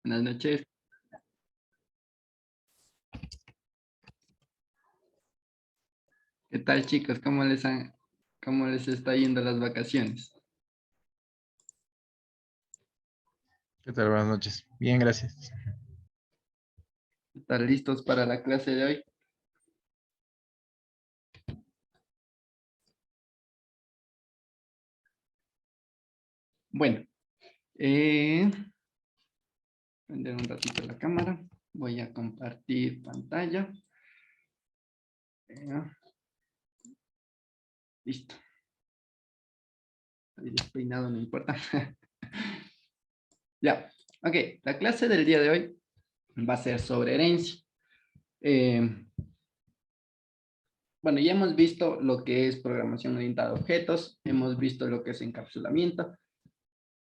Buenas noches. ¿Qué tal, chicos? ¿Cómo les está yendo las vacaciones? ¿Qué tal? Buenas noches. Bien, gracias. ¿Están listos para la clase de hoy? Bueno, prender un ratito la cámara. Voy a compartir pantalla. Eh, Listo. Estoy despeinado, no importa. Ya, ok. La clase del día de hoy va a ser sobre herencia. Eh, bueno, ya hemos visto lo que es programación orientada a objetos, hemos visto lo que es encapsulamiento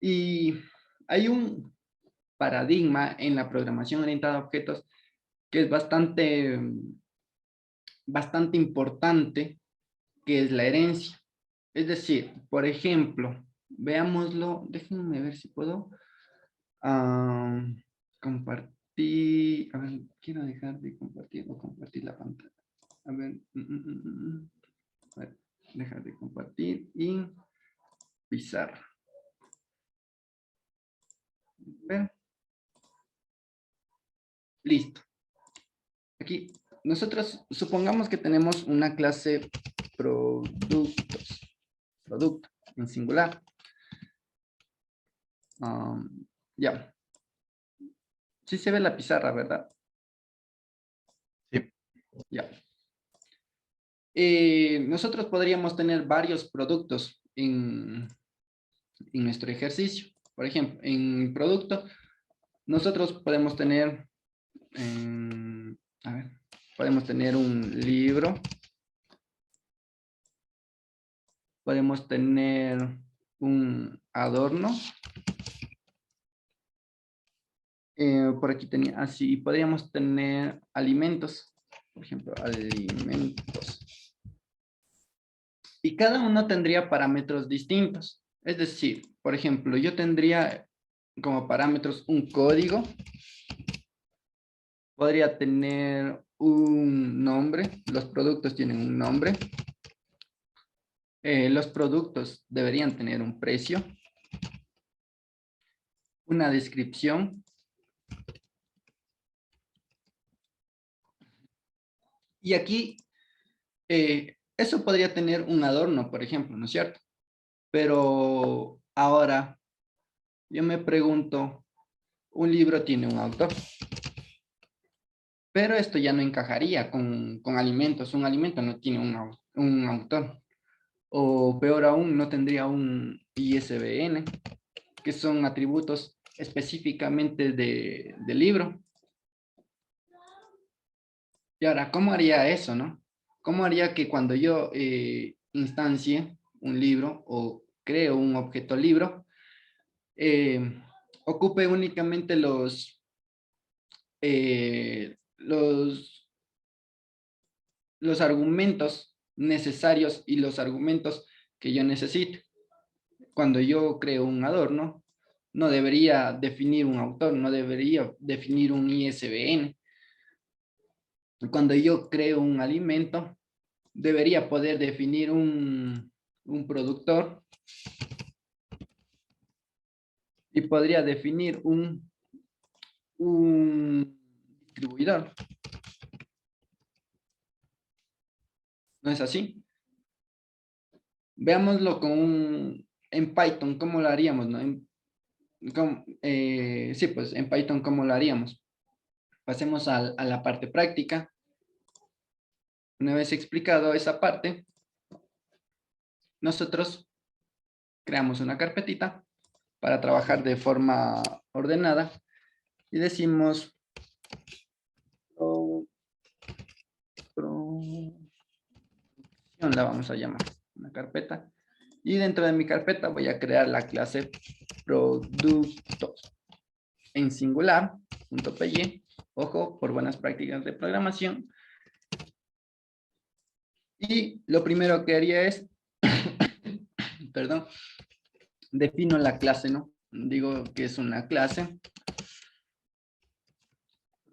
y hay un paradigma en la programación orientada a objetos que es bastante importante, que es la herencia. Es decir, por ejemplo, veámoslo, déjenme ver si puedo compartir, a ver, quiero dejar de compartir o compartir la pantalla. A ver, a ver, dejar de compartir y pizarra. Ver. Listo. Aquí, nosotros supongamos que tenemos una clase producto en singular. Ya. Sí se ve la pizarra, ¿verdad? Sí. Ya. Nosotros podríamos tener varios productos en nuestro ejercicio. Por ejemplo, en producto, nosotros podemos tener, a ver, podemos tener un libro, podemos tener un adorno. Por aquí tenía así, podríamos tener alimentos, por ejemplo, alimentos. Y cada uno tendría parámetros distintos. Es decir, por ejemplo, yo tendría como parámetros un código, podría tener un nombre, los productos tienen un nombre, los productos deberían tener un precio, una descripción, y aquí eso podría tener un adorno, por ejemplo, ¿no es cierto? Pero ahora yo me pregunto, un libro tiene un autor, pero esto ya no encajaría con alimentos. Un alimento no tiene un autor. O peor aún, no tendría un ISBN, que son atributos específicamente del libro. Y ahora, ¿cómo haría eso, no? ¿Cómo haría que cuando yo instancie un libro o creo un objeto libro, ocupe únicamente eh, los, los argumentos necesarios y los argumentos que yo necesito? Cuando yo creo un adorno, no debería definir un autor, no debería definir un ISBN. Cuando yo creo un alimento, debería poder definir un productor y podría definir un distribuidor. ¿No es así? Veámoslo en Python, ¿cómo lo haríamos? ¿No? Sí, pues en Python, ¿cómo lo haríamos? Pasemos a la parte práctica. Una vez explicado esa parte, nosotros creamos una carpetita para trabajar de forma ordenada y decimos la vamos a llamar una carpeta, y dentro de mi carpeta voy a crear la clase productos en singular, .py, ojo, por buenas prácticas de programación. Y lo primero que haría es, perdón, defino la clase, ¿no? Digo que es una clase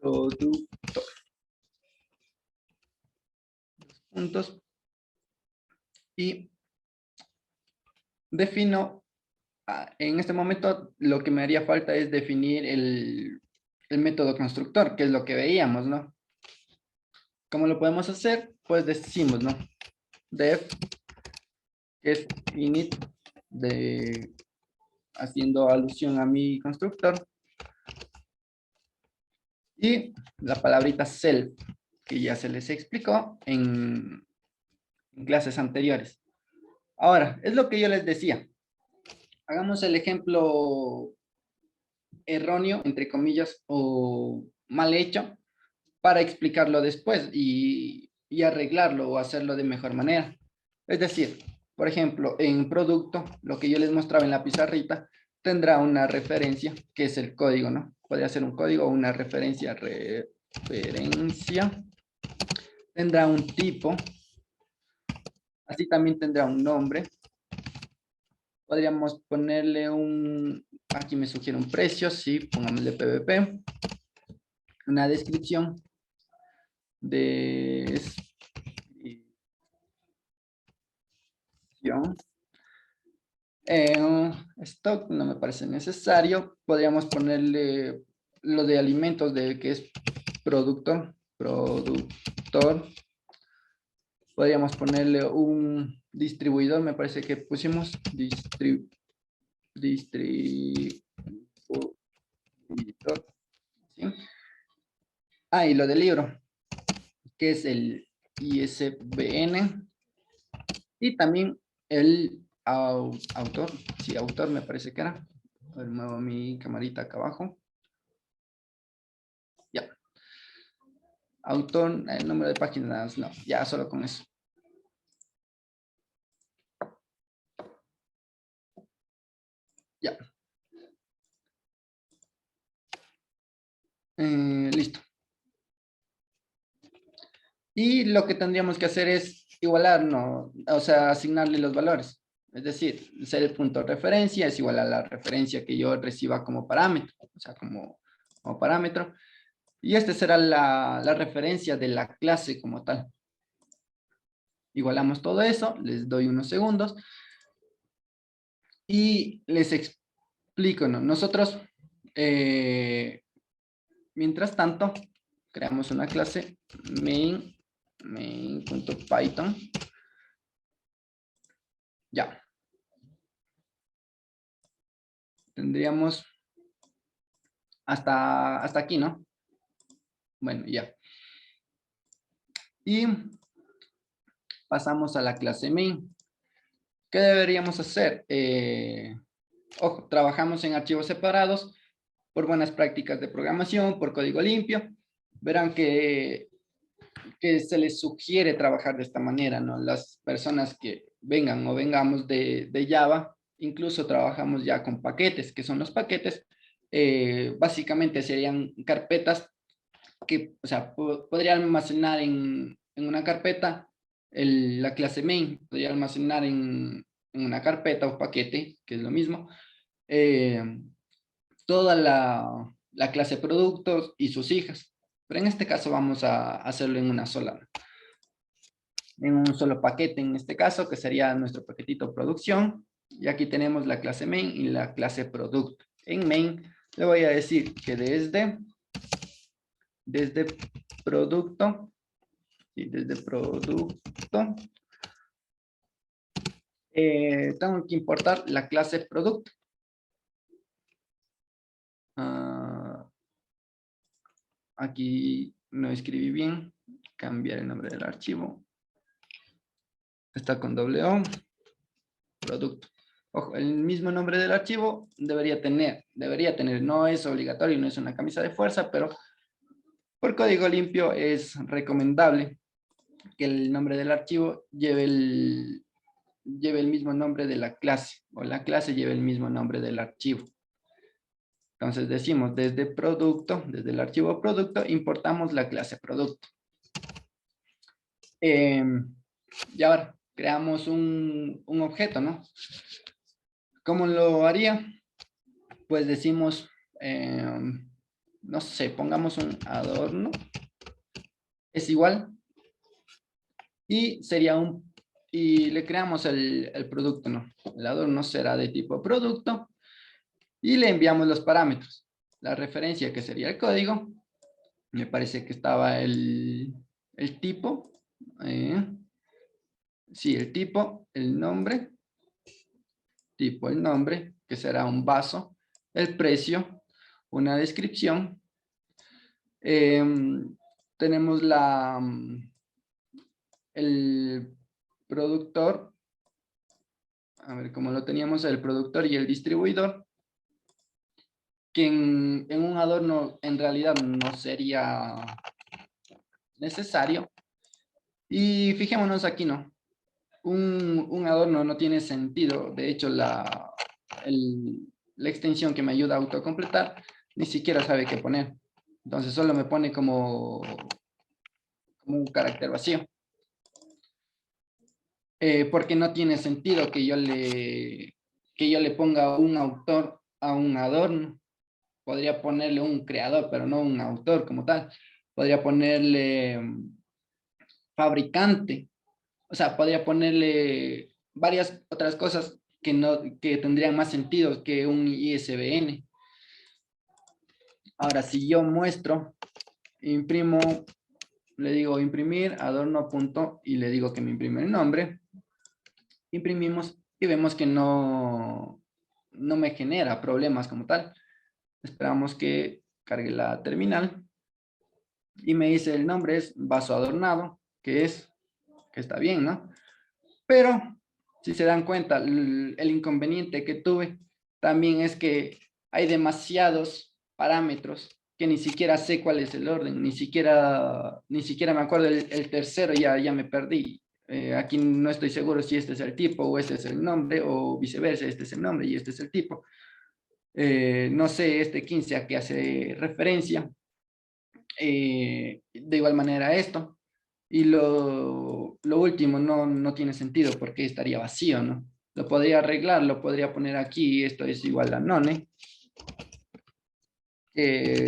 productor. Puntos. Y defino, en este momento lo que me haría falta es definir el método constructor, que es lo que veíamos, ¿no? ¿Cómo lo podemos hacer? Pues decimos, ¿no? Def, que es init, haciendo alusión a mi constructor. Y la palabrita self, que ya se les explicó en clases anteriores. Ahora, es lo que yo les decía. Hagamos el ejemplo erróneo, entre comillas, o mal hecho, para explicarlo después y arreglarlo o hacerlo de mejor manera. Es decir, por ejemplo, en producto, lo que yo les mostraba en la pizarrita, tendrá una referencia, que es el código, ¿no? Podría ser un código o una referencia, tendrá un tipo, así también tendrá un nombre. Podríamos ponerle aquí me sugiere un precio, sí, pongámosle PVP, una descripción de stock no me parece necesario. Podríamos ponerle lo de alimentos de que es productor. Podríamos ponerle un distribuidor, me parece que pusimos distribuidor. ¿Sí? Y lo del libro, que es el ISBN. Y también el autor, sí, autor me parece que era. A ver, muevo mi camarita acá abajo. Ya. Autor, el número de páginas, no, ya solo con eso. Ya. Listo. Y lo que tendríamos que hacer es igualar, ¿no? O sea, asignarle los valores. Es decir, ser el punto de referencia es igual a la referencia que yo reciba como parámetro. O sea, como parámetro. Y esta será la referencia de la clase como tal. Igualamos todo eso, les doy unos segundos. Y les explico, ¿no? Nosotros, mientras tanto, creamos una clase main.python. Ya. Tendríamos hasta aquí, ¿no? Bueno, ya. Y pasamos a la clase main. ¿Qué deberíamos hacer? Ojo, trabajamos en archivos separados por buenas prácticas de programación, por código limpio. Verán que se les sugiere trabajar de esta manera, ¿no? Las personas que vengan o vengamos de Java, incluso trabajamos ya con paquetes, que son los paquetes, básicamente serían carpetas que, o sea, podría almacenar en una carpeta la clase main, podría almacenar en una carpeta o paquete, que es lo mismo, eh, toda la clase productos y sus hijas. Pero en este caso vamos a hacerlo en en un solo paquete, en este caso, que sería nuestro paquetito producción. Y aquí tenemos la clase main y la clase producto. En main le voy a decir que desde producto, y desde producto, tengo que importar la clase producto. Aquí no escribí bien, cambiar el nombre del archivo. Está con doble O, producto. Ojo, el mismo nombre del archivo debería tener, no es obligatorio, no es una camisa de fuerza, pero por código limpio es recomendable que el nombre del archivo lleve el mismo nombre de la clase, o la clase lleve el mismo nombre del archivo. Entonces decimos desde producto, desde el archivo producto, importamos la clase producto. Y ahora creamos un objeto, ¿no? ¿Cómo lo haría? Pues decimos no sé, pongamos un adorno, es igual, y sería y le creamos el producto, ¿no? El adorno será de tipo producto, y le enviamos los parámetros. La referencia, que sería el código, me parece que estaba el tipo, sí, el tipo, el nombre, que será un vaso, el precio, una descripción. Tenemos el productor, a ver cómo lo teníamos, el productor y el distribuidor, que en un adorno en realidad no sería necesario. Y fijémonos aquí, ¿no? Un adorno no tiene sentido. De hecho, la extensión que me ayuda a autocompletar ni siquiera sabe qué poner. Entonces solo me pone como un carácter vacío. Porque no tiene sentido que yo le ponga un autor a un adorno. Podría ponerle un creador, pero no un autor como tal. Podría ponerle fabricante. O sea, podría ponerle varias otras cosas que tendrían más sentido que un ISBN. Ahora, si yo muestro, imprimo, le digo imprimir, adorno punto, y le digo que me imprime el nombre, imprimimos y vemos que no me genera problemas como tal. Esperamos que cargue la terminal y me dice el nombre es vaso adornado, que está bien, ¿no? Pero si se dan cuenta, el inconveniente que tuve también es que hay demasiados parámetros que ni siquiera sé cuál es el orden, ni siquiera me acuerdo el tercero, ya me perdí. Aquí no estoy seguro si este es el tipo o este es el nombre o viceversa, este es el nombre y este es el tipo. No sé este 15 a qué hace referencia. De igual manera esto. Y lo último no tiene sentido porque estaría vacío, ¿no? Lo podría arreglar, lo podría poner aquí, esto es igual a none.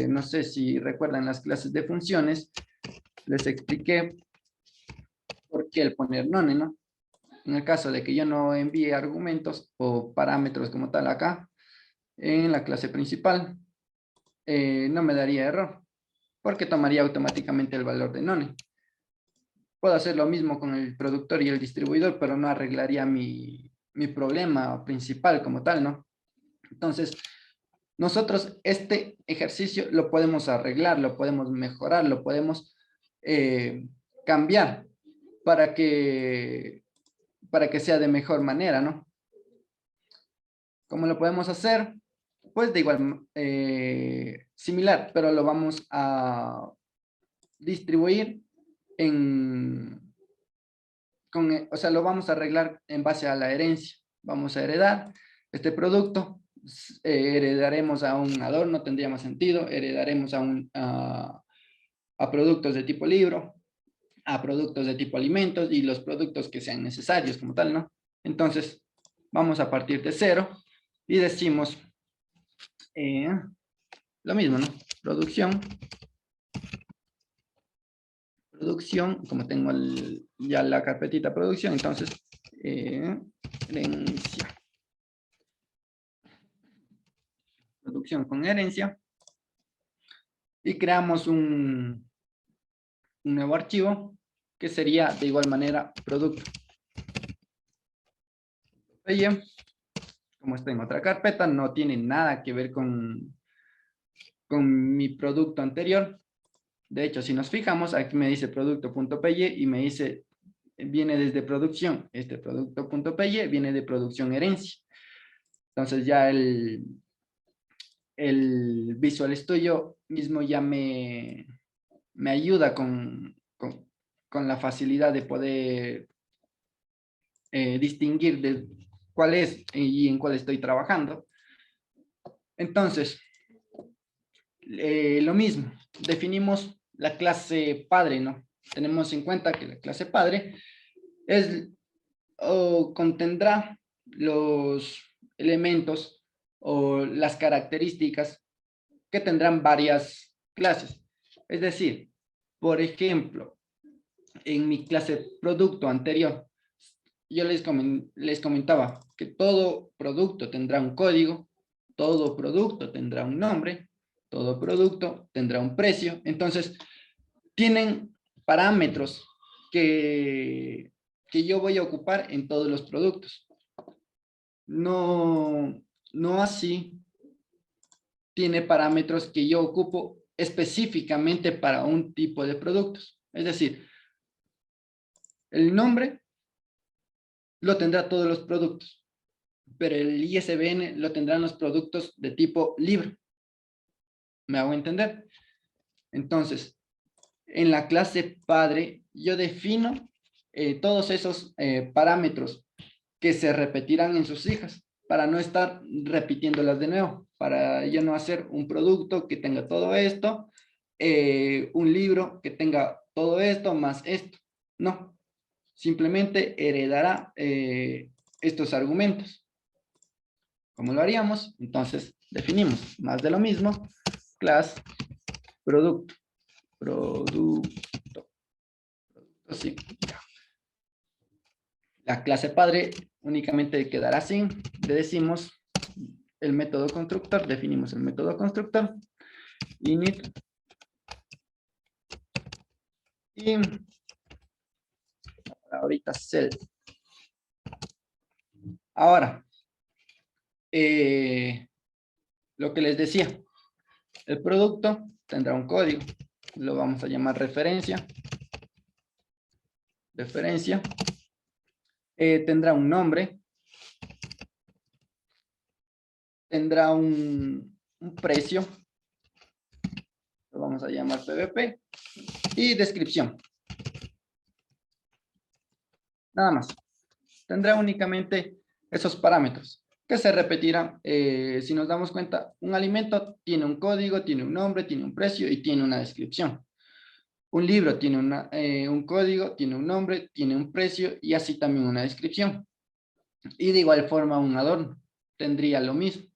No sé si recuerdan las clases de funciones, les expliqué por qué el poner none, ¿no? En el caso de que yo no envíe argumentos o parámetros como tal acá, en la clase principal, no me daría error, porque tomaría automáticamente el valor de none. Puedo hacer lo mismo con el productor y el distribuidor, pero no arreglaría mi problema principal como tal, ¿no? Entonces, nosotros este ejercicio lo podemos arreglar, lo podemos mejorar, lo podemos cambiar para que, para que sea de mejor manera, ¿no? ¿Cómo lo podemos hacer? Pues de igual, similar, pero lo vamos a distribuir en, o sea, lo vamos a arreglar en base a la herencia. Vamos a heredar este producto, heredaremos a un adorno, tendría más sentido, heredaremos a productos de tipo libro, a productos de tipo alimentos y los productos que sean necesarios como tal, ¿no? Entonces, vamos a partir de cero y decimos eh, lo mismo, ¿no? Producción, como tengo ya la carpetita producción, entonces, herencia. Producción con herencia. Y creamos un nuevo archivo que sería de igual manera producto. Oye, como está en otra carpeta, no tiene nada que ver con mi producto anterior. De hecho, si nos fijamos, aquí me dice producto.py y me dice, viene desde producción. Este producto.py viene de producción herencia. Entonces ya el Visual Studio mismo ya me ayuda con la facilidad de poder distinguir de cuál es y en cuál estoy trabajando. Entonces, lo mismo, definimos la clase padre, ¿no? Tenemos en cuenta que la clase padre es o contendrá los elementos o las características que tendrán varias clases. Es decir, por ejemplo, en mi clase producto anterior, yo les comentaba que todo producto tendrá un código, todo producto tendrá un nombre, todo producto tendrá un precio. Entonces, tienen parámetros que yo voy a ocupar en todos los productos. No así tiene parámetros que yo ocupo específicamente para un tipo de productos. Es decir, el nombre lo tendrá todos los productos, pero el ISBN lo tendrán los productos de tipo libro. ¿Me hago entender? Entonces, en la clase padre, yo defino todos esos parámetros que se repetirán en sus hijas, para no estar repitiéndolas de nuevo, para yo no hacer un producto que tenga todo esto, un libro que tenga todo esto más esto. No, simplemente heredará estos argumentos. ¿Cómo lo haríamos? Entonces, definimos más de lo mismo, class, producto, producto, sí. La clase padre únicamente quedará sin, le decimos el método constructor, definimos el método constructor, init, y ahorita self. Ahora, lo que les decía, el producto tendrá un código, lo vamos a llamar referencia, tendrá un nombre, tendrá un precio, lo vamos a llamar PVP, y descripción. Nada más. Tendrá únicamente esos parámetros que se repetirán. Si nos damos cuenta, un alimento tiene un código, tiene un nombre, tiene un precio y tiene una descripción. Un libro tiene un código, tiene un nombre, tiene un precio y así también una descripción. Y de igual forma un adorno tendría lo mismo.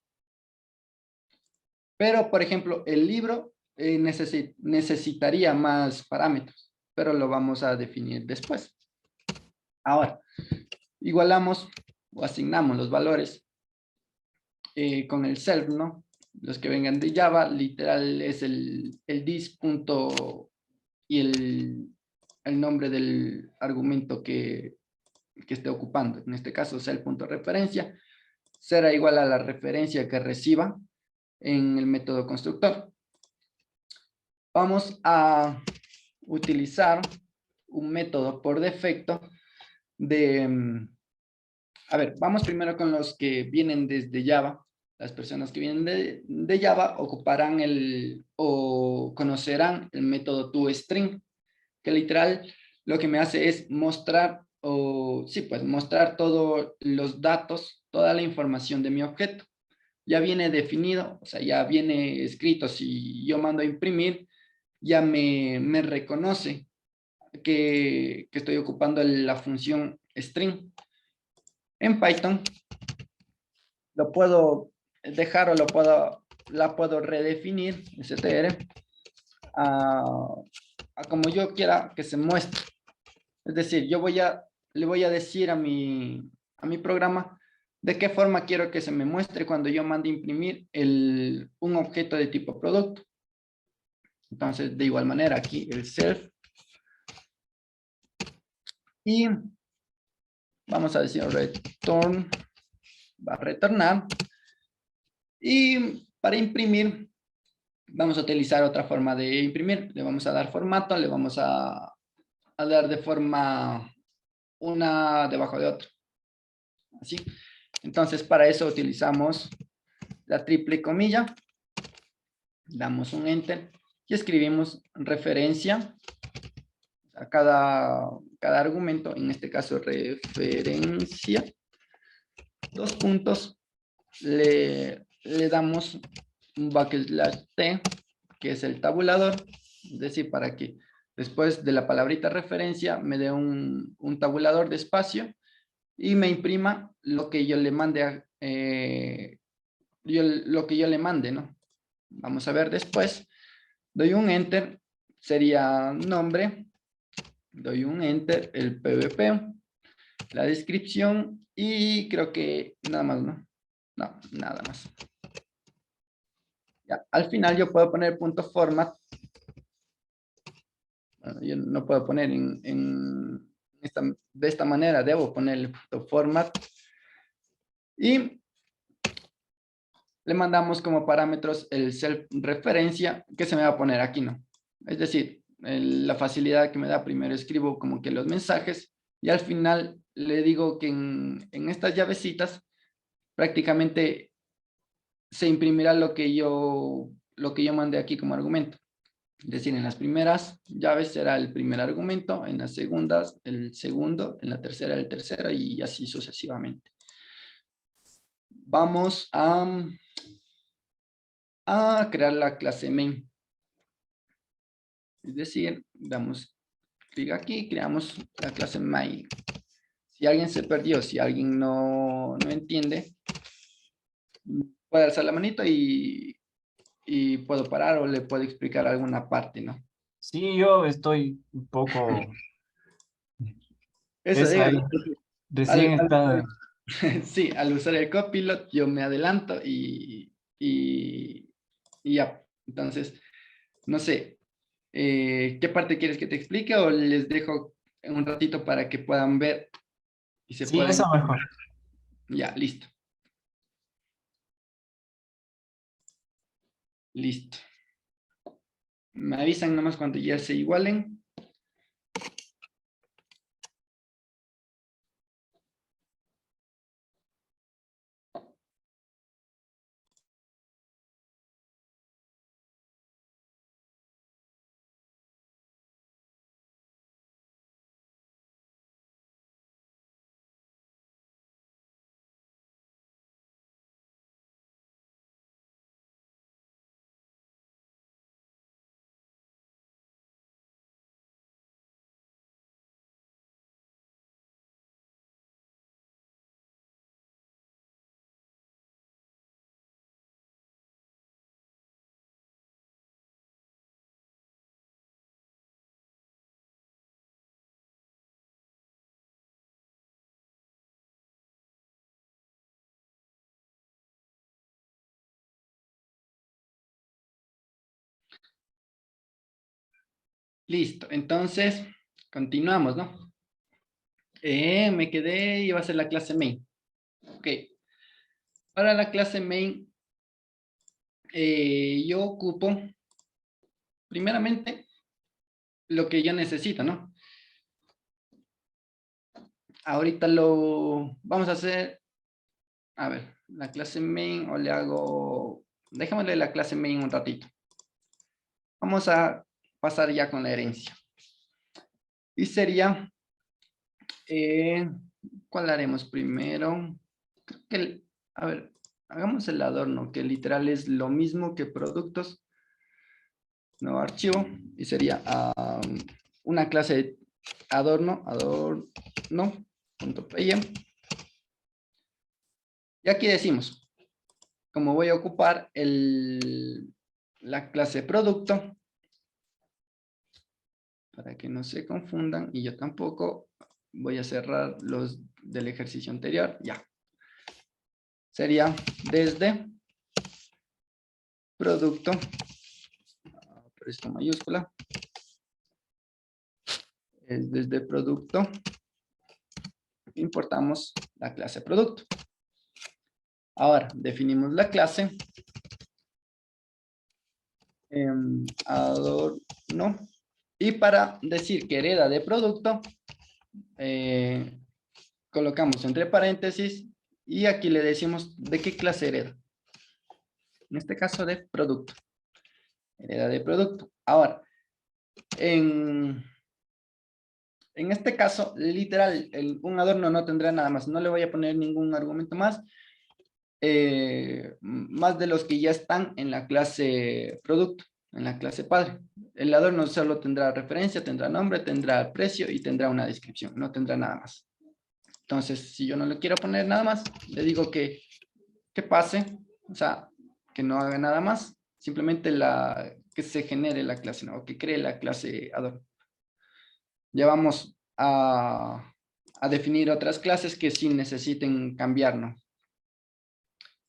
Pero, por ejemplo, el libro necesitaría más parámetros, pero lo vamos a definir después. Ahora, igualamos o asignamos los valores con el self, ¿no? Los que vengan de Java, literal es el this punto y el nombre del argumento que esté ocupando. En este caso, self.referencia será igual a la referencia que reciba en el método constructor. Vamos a utilizar un método por defecto de... A ver, vamos primero con los que vienen desde Java. Las personas que vienen de Java ocuparán o conocerán el método toString, que literal lo que me hace es mostrar, pues mostrar todos los datos, toda la información de mi objeto. Ya viene definido, o sea, ya viene escrito. Si yo mando a imprimir, ya me reconoce que estoy ocupando la función string. En Python lo puedo dejar o la puedo redefinir, str, a como yo quiera que se muestre. Es decir, le voy a decir a mi programa de qué forma quiero que se me muestre cuando yo mande imprimir un objeto de tipo producto. Entonces, de igual manera, aquí el self. Y vamos a decir return, va a retornar. Y para imprimir, vamos a utilizar otra forma de imprimir. Le vamos a dar formato, le vamos a dar de forma una debajo de otra. Así. Entonces, para eso utilizamos la triple comilla. Damos un enter y escribimos referencia a cada argumento, en este caso referencia, dos puntos, le damos un backslash t, que es el tabulador, es decir, para que después de la palabrita referencia me dé un tabulador de espacio y me imprima lo que yo le mande, lo que yo le mande, ¿no? Vamos a ver después. Doy un enter, sería nombre. Doy un enter, el PVP, la descripción y creo que nada más, ¿no? No, nada más. Ya, al final yo puedo poner punto format. Bueno, yo no puedo poner de esta manera, debo poner el punto format y le mandamos como parámetros el self referencia que se me va a poner aquí, ¿no? Es decir, la facilidad que me da, primero escribo como que los mensajes y al final le digo que en estas llavecitas prácticamente se imprimirá lo que yo mandé aquí como argumento. Es decir, en las primeras llaves será el primer argumento, en las segundas el segundo, en la tercera el tercero y así sucesivamente. Vamos a crear la clase main. Es decir, damos clic aquí, creamos la clase main. Si alguien se perdió, si alguien no entiende, puede alzar la manito y puedo parar o le puedo explicar alguna parte, ¿no? Sí, yo estoy un poco... Eso, Es ahí, dígame. recién está... Sí, al usar el copilot yo me adelanto y ya. Entonces, no sé, ¿qué parte quieres que te explique o les dejo un ratito para que puedan ver y se Sí, puedan... eso mejor. Ya, listo. Listo. Me avisan nomás cuando ya se igualen. Listo. Entonces, continuamos, ¿no? Me quedé, iba a ser la clase main. Ok. Para la clase main, yo ocupo, primeramente, lo que yo necesito, ¿no? Ahorita lo vamos a hacer, a ver, la clase main o le hago, dejémosle la clase main un ratito. Vamos a pasar ya con la herencia. Y sería, ¿cuál haremos primero? Creo que, a ver, hagamos el adorno, que literal es lo mismo que productos. Nuevo archivo y sería una clase de adorno.py. Y aquí decimos, como voy a ocupar la clase producto, para que no se confundan, y yo tampoco, voy a cerrar los del ejercicio anterior, ya. Sería desde producto, por esto mayúscula, es desde producto, importamos la clase producto. Ahora, definimos la clase, adorno, y para decir que hereda de producto, colocamos entre paréntesis y aquí le decimos de qué clase hereda. En este caso de producto. Hereda de producto. Ahora, en este caso, literal, un adorno no tendrá nada más. No le voy a poner ningún argumento más. Más de los que ya están en la clase producto, en la clase padre. El adorno solo tendrá referencia, tendrá nombre, tendrá precio y tendrá una descripción. No tendrá nada más. Entonces, si yo no le quiero poner nada más, le digo que pase, o sea, que no haga nada más simplemente que se genere la clase, ¿no? O que cree la clase adorno. Ya vamos a definir otras clases que sí necesiten cambiar, ¿no?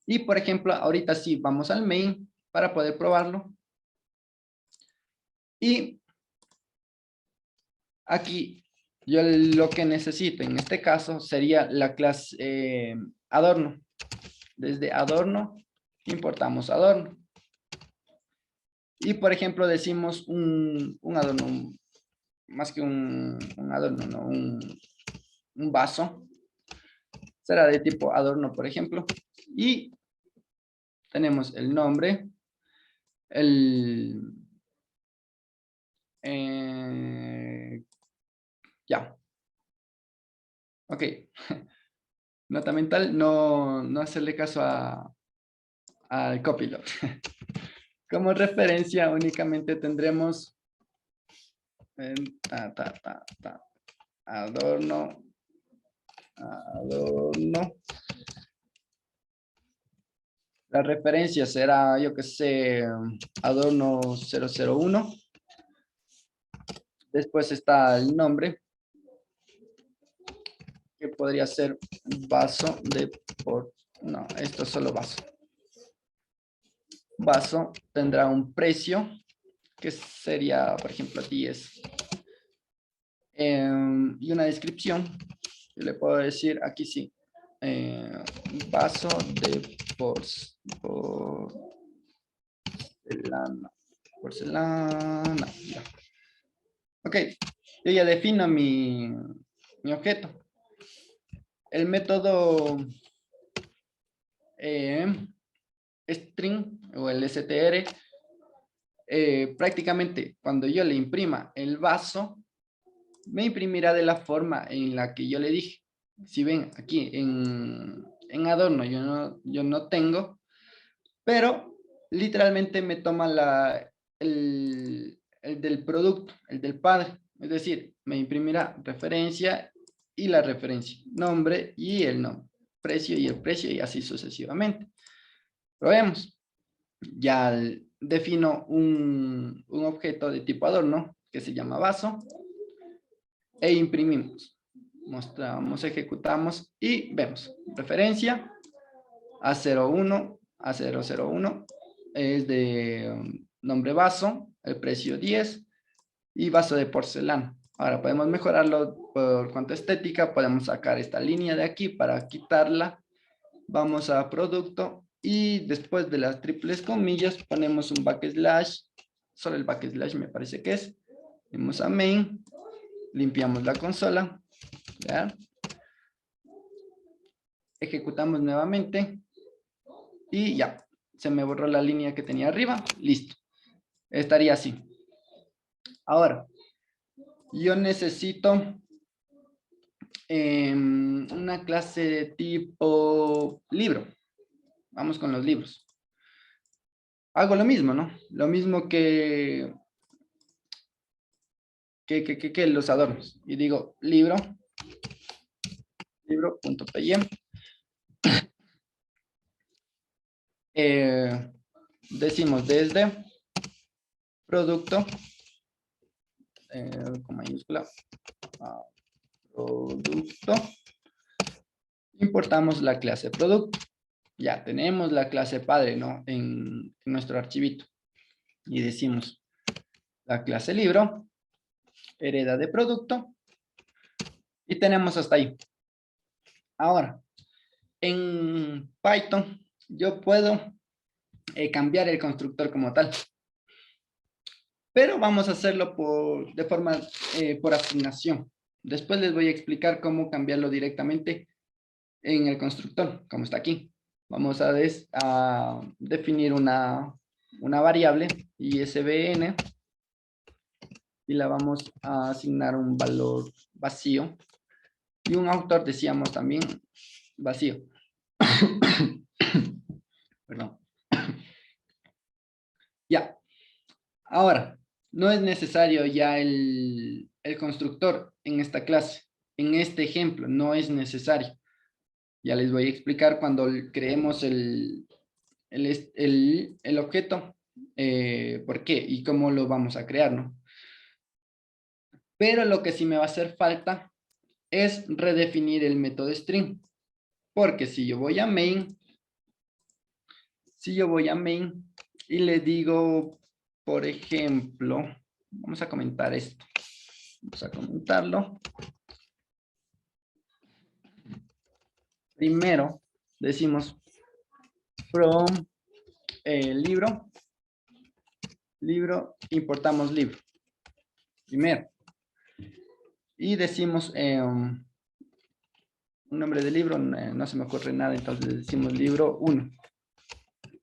Y por ejemplo, ahorita sí vamos al main para poder probarlo. Y aquí yo lo que necesito en este caso sería la clase adorno. Desde adorno importamos adorno. Y por ejemplo decimos un adorno, más que un adorno, ¿no? Un vaso. Será de tipo adorno, por ejemplo. Y tenemos el nombre, ya. Ok. Nota mental, no hacerle caso al copilot. Como referencia únicamente tendremos adorno. La referencia será, yo que sé, adorno 001. Después está el nombre, que podría ser vaso de por... No, esto es solo vaso. Vaso tendrá un precio, que sería, por ejemplo, 10. Y una descripción, yo le puedo decir aquí sí. Vaso de porcelana. Ya. Ok, yo ya defino mi objeto. El método string o el str, prácticamente cuando yo le imprima el vaso, me imprimirá de la forma en la que yo le dije. Si ven aquí en adorno yo no tengo, pero literalmente me toma el del producto, el del padre. Es decir, me imprimirá referencia y la referencia, nombre y el nombre, precio y el precio y así sucesivamente. Probemos. Ya defino un objeto de tipo adorno que se llama vaso e imprimimos. Mostramos, ejecutamos y vemos. Referencia A01, A001 es de nombre vaso, el precio 10 y vaso de porcelana. Ahora podemos mejorarlo por cuanto a estética, podemos sacar esta línea de aquí para quitarla. Vamos a producto y después de las triples comillas ponemos un backslash, solo el backslash me parece que es. Vamos a main, limpiamos la consola, ¿ya? Ejecutamos nuevamente y ya, se me borró la línea que tenía arriba, listo. Estaría así. Ahora, yo necesito una clase de tipo libro. Vamos con los libros. Hago lo mismo, ¿no? Lo mismo que los adornos. Y digo libro.py. Decimos desde producto, con mayúscula, producto. Importamos la clase producto. Ya tenemos la clase padre, ¿no? En nuestro archivito. Y decimos la clase libro, hereda de producto. Y tenemos hasta ahí. Ahora, en Python yo puedo cambiar el constructor como tal. Pero vamos a hacerlo de forma por asignación. Después les voy a explicar cómo cambiarlo directamente en el constructor, como está aquí. Vamos a definir una variable ISBN y la vamos a asignar un valor vacío y un autor decíamos también vacío. Perdón. Ya. Ahora, no es necesario ya el constructor en esta clase. En este ejemplo, no es necesario. Ya les voy a explicar cuando creemos el objeto. por qué y cómo lo vamos a crear, ¿no? Pero lo que sí me va a hacer falta es redefinir el método string. Porque si yo voy a main, y le digo, por ejemplo, vamos a comentar esto. Vamos a comentarlo. Primero decimos from libro, importamos libro. Primero. Y decimos un nombre de libro, no se me ocurre nada, entonces decimos libro 1.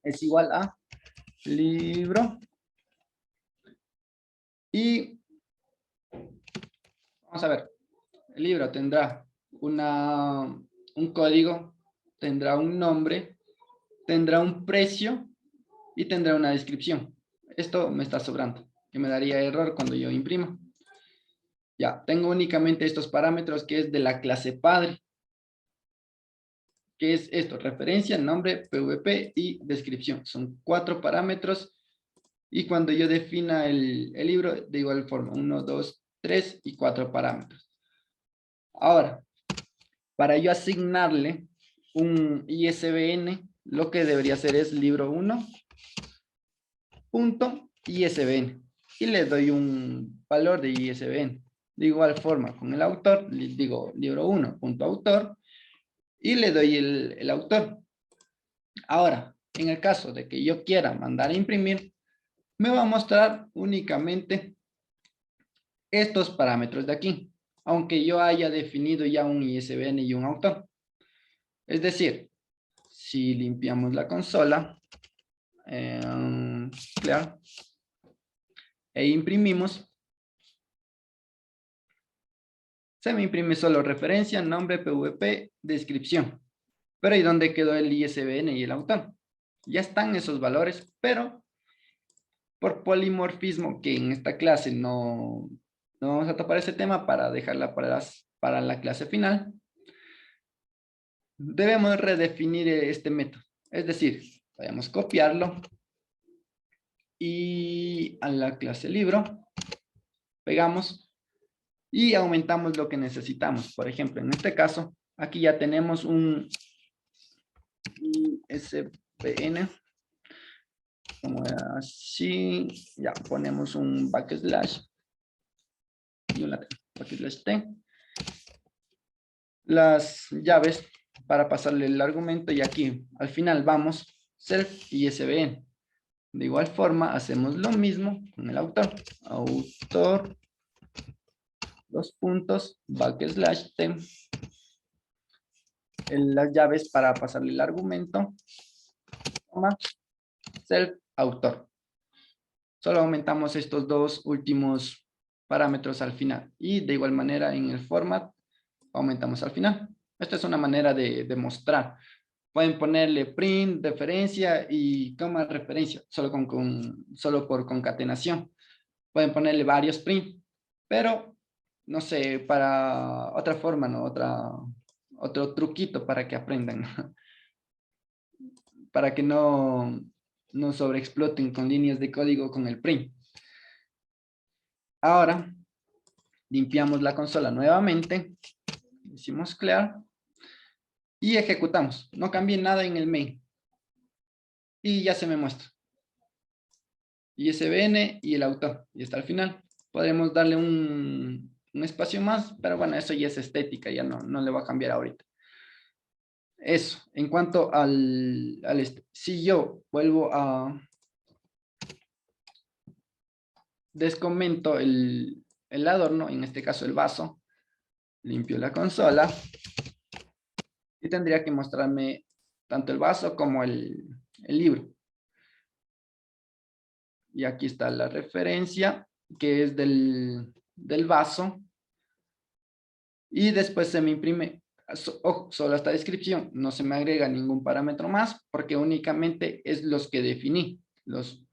Es igual a libro. Y vamos a ver, el libro tendrá un código, tendrá un nombre, tendrá un precio y tendrá una descripción. Esto me está sobrando, que me daría error cuando yo imprimo. Ya, tengo únicamente estos parámetros que es de la clase padre. ¿Qué es esto? Referencia, nombre, PVP y descripción. Son 4 parámetros. Y cuando yo defina el libro, de igual forma, 1, 2, 3 y 4 parámetros. Ahora, para yo asignarle un ISBN, lo que debería hacer es libro 1 punto ISBN y le doy un valor de ISBN. De igual forma, con el autor, le digo libro 1 punto autor y le doy el autor. Ahora, en el caso de que yo quiera mandar a imprimir, me va a mostrar únicamente estos parámetros de aquí, aunque yo haya definido ya un ISBN y un autor. Es decir, si limpiamos la consola, clear, e imprimimos, se me imprime solo referencia, nombre, PVP, descripción. Pero ¿y dónde quedó el ISBN y el autor? Ya están esos valores, pero por polimorfismo, que en esta clase no vamos a topar ese tema para dejarla para la clase final, debemos redefinir este método. Es decir, vayamos a copiarlo y a la clase libro, pegamos y aumentamos lo que necesitamos. Por ejemplo, en este caso, aquí ya tenemos un ISBN, como así, ya ponemos un backslash y una backslash T. Las llaves para pasarle el argumento y aquí al final vamos self ISBN. De igual forma hacemos lo mismo con el autor. Autor, dos puntos, backslash T. Las llaves para pasarle el argumento, self autor. Solo aumentamos estos dos últimos parámetros al final. Y de igual manera en el format aumentamos al final. Esta es una manera de mostrar. Pueden ponerle print, referencia y coma referencia, solo por concatenación. Pueden ponerle varios print, pero no sé, para otra forma, ¿no? Otro truquito para que aprendan, ¿no? Para que no sobreexploten con líneas de código con el print. Ahora, limpiamos la consola nuevamente, decimos clear y ejecutamos. No cambié nada en el main. Y ya se me muestra. ISBN y el autor. Y está al final. Podemos darle un espacio más, pero bueno, eso ya es estética, ya no le va a cambiar ahorita. Eso, en cuanto si yo vuelvo a descomento el adorno, en este caso el vaso, limpio la consola y tendría que mostrarme tanto el vaso como el libro. Y aquí está la referencia, que es del vaso. Y después se me imprime, ojo, solo esta descripción, no se me agrega ningún parámetro más, porque únicamente es los que definí, los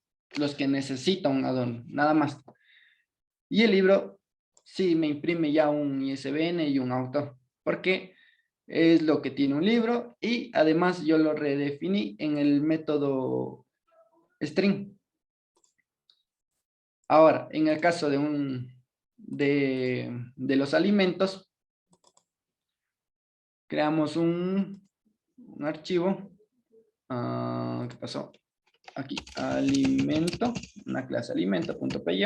que necesita un adorno, nada más. Y el libro, sí me imprime ya un ISBN y un autor, porque es lo que tiene un libro, y además yo lo redefiní en el método string. Ahora, en el caso de de los alimentos, creamos un archivo. ¿Qué pasó? Aquí, alimento, una clase alimento.py.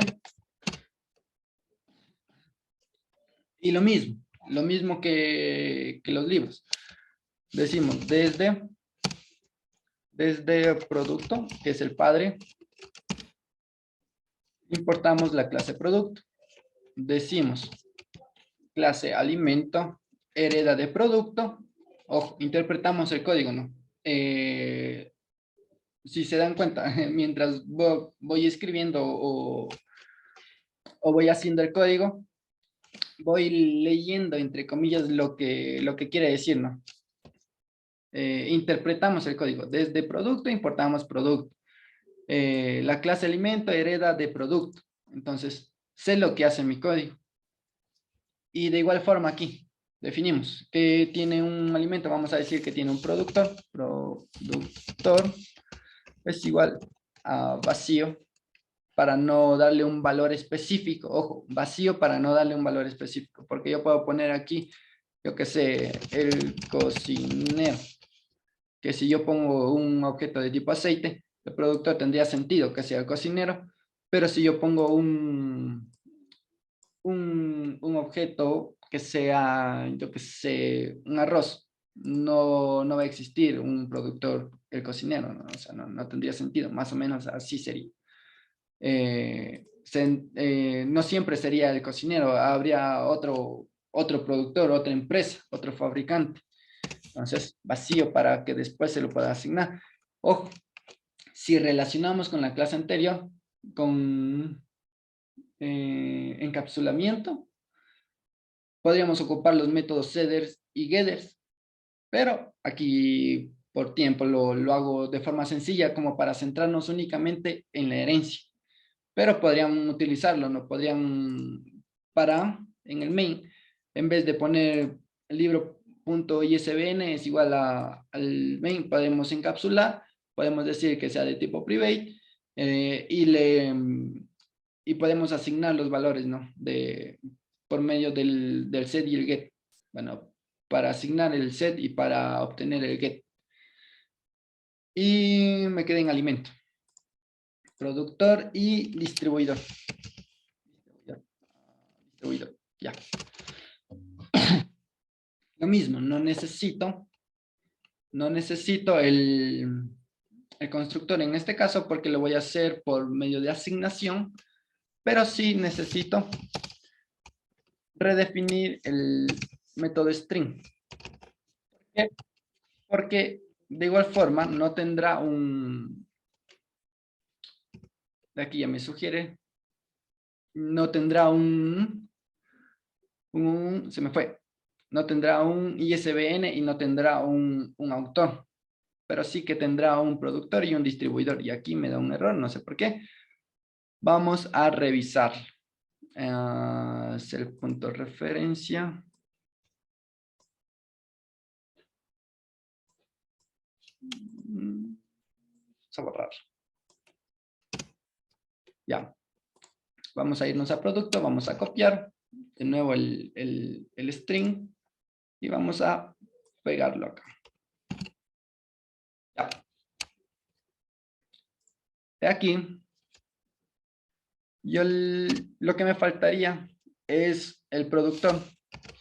Y lo mismo que los libros. Decimos desde producto, que es el padre, importamos la clase producto. Decimos clase alimento, hereda de producto. Ojo, interpretamos el código, ¿no? Si se dan cuenta, mientras voy escribiendo o voy haciendo el código, voy leyendo, entre comillas, lo que quiere decir, ¿no? Interpretamos el código. Desde producto importamos producto. La clase alimento hereda de producto. Entonces, sé lo que hace mi código. Y de igual forma aquí, definimos que tiene un alimento. Vamos a decir que tiene un productor. Productor es igual a vacío para no darle un valor específico. Ojo, vacío para no darle un valor específico. Porque yo puedo poner aquí, yo que sé, el cocinero. Que si yo pongo un objeto de tipo aceite, el productor tendría sentido que sea el cocinero, pero si yo pongo un objeto que sea, yo que sé, un arroz, no va a existir un productor, el cocinero, ¿no? O sea, no tendría sentido, más o menos así sería. No siempre sería el cocinero, habría otro productor, otra empresa, otro fabricante. Entonces, vacío para que después se lo pueda asignar. Ojo, si relacionamos con la clase anterior, con encapsulamiento, podríamos ocupar los métodos setters y getters, pero aquí por tiempo lo hago de forma sencilla como para centrarnos únicamente en la herencia. Pero podrían utilizarlo, ¿no? Podrían, en el main, en vez de poner el libro.isbn es igual al main, podemos encapsular, podemos decir que sea de tipo private, y podemos asignar los valores, ¿no? Por medio del set y el get. Bueno, para asignar el set y para obtener el get. Y me quedé en alimento. Productor y distribuidor. Distribuidor, ya. Lo mismo, no necesito el constructor en este caso porque lo voy a hacer por medio de asignación, pero sí necesito redefinir el método string. ¿Por qué? Porque de igual forma no tendrá de aquí ya me sugiere, no tendrá se me fue, no tendrá un ISBN y no tendrá un autor, pero sí que tendrá un productor y un distribuidor, y aquí me da un error, no sé por qué. Vamos a revisar. El punto de referencia. Vamos a borrar. Ya. Vamos a irnos a producto, vamos a copiar de nuevo el string y vamos a pegarlo acá. Ya. De aquí, lo que me faltaría es el productor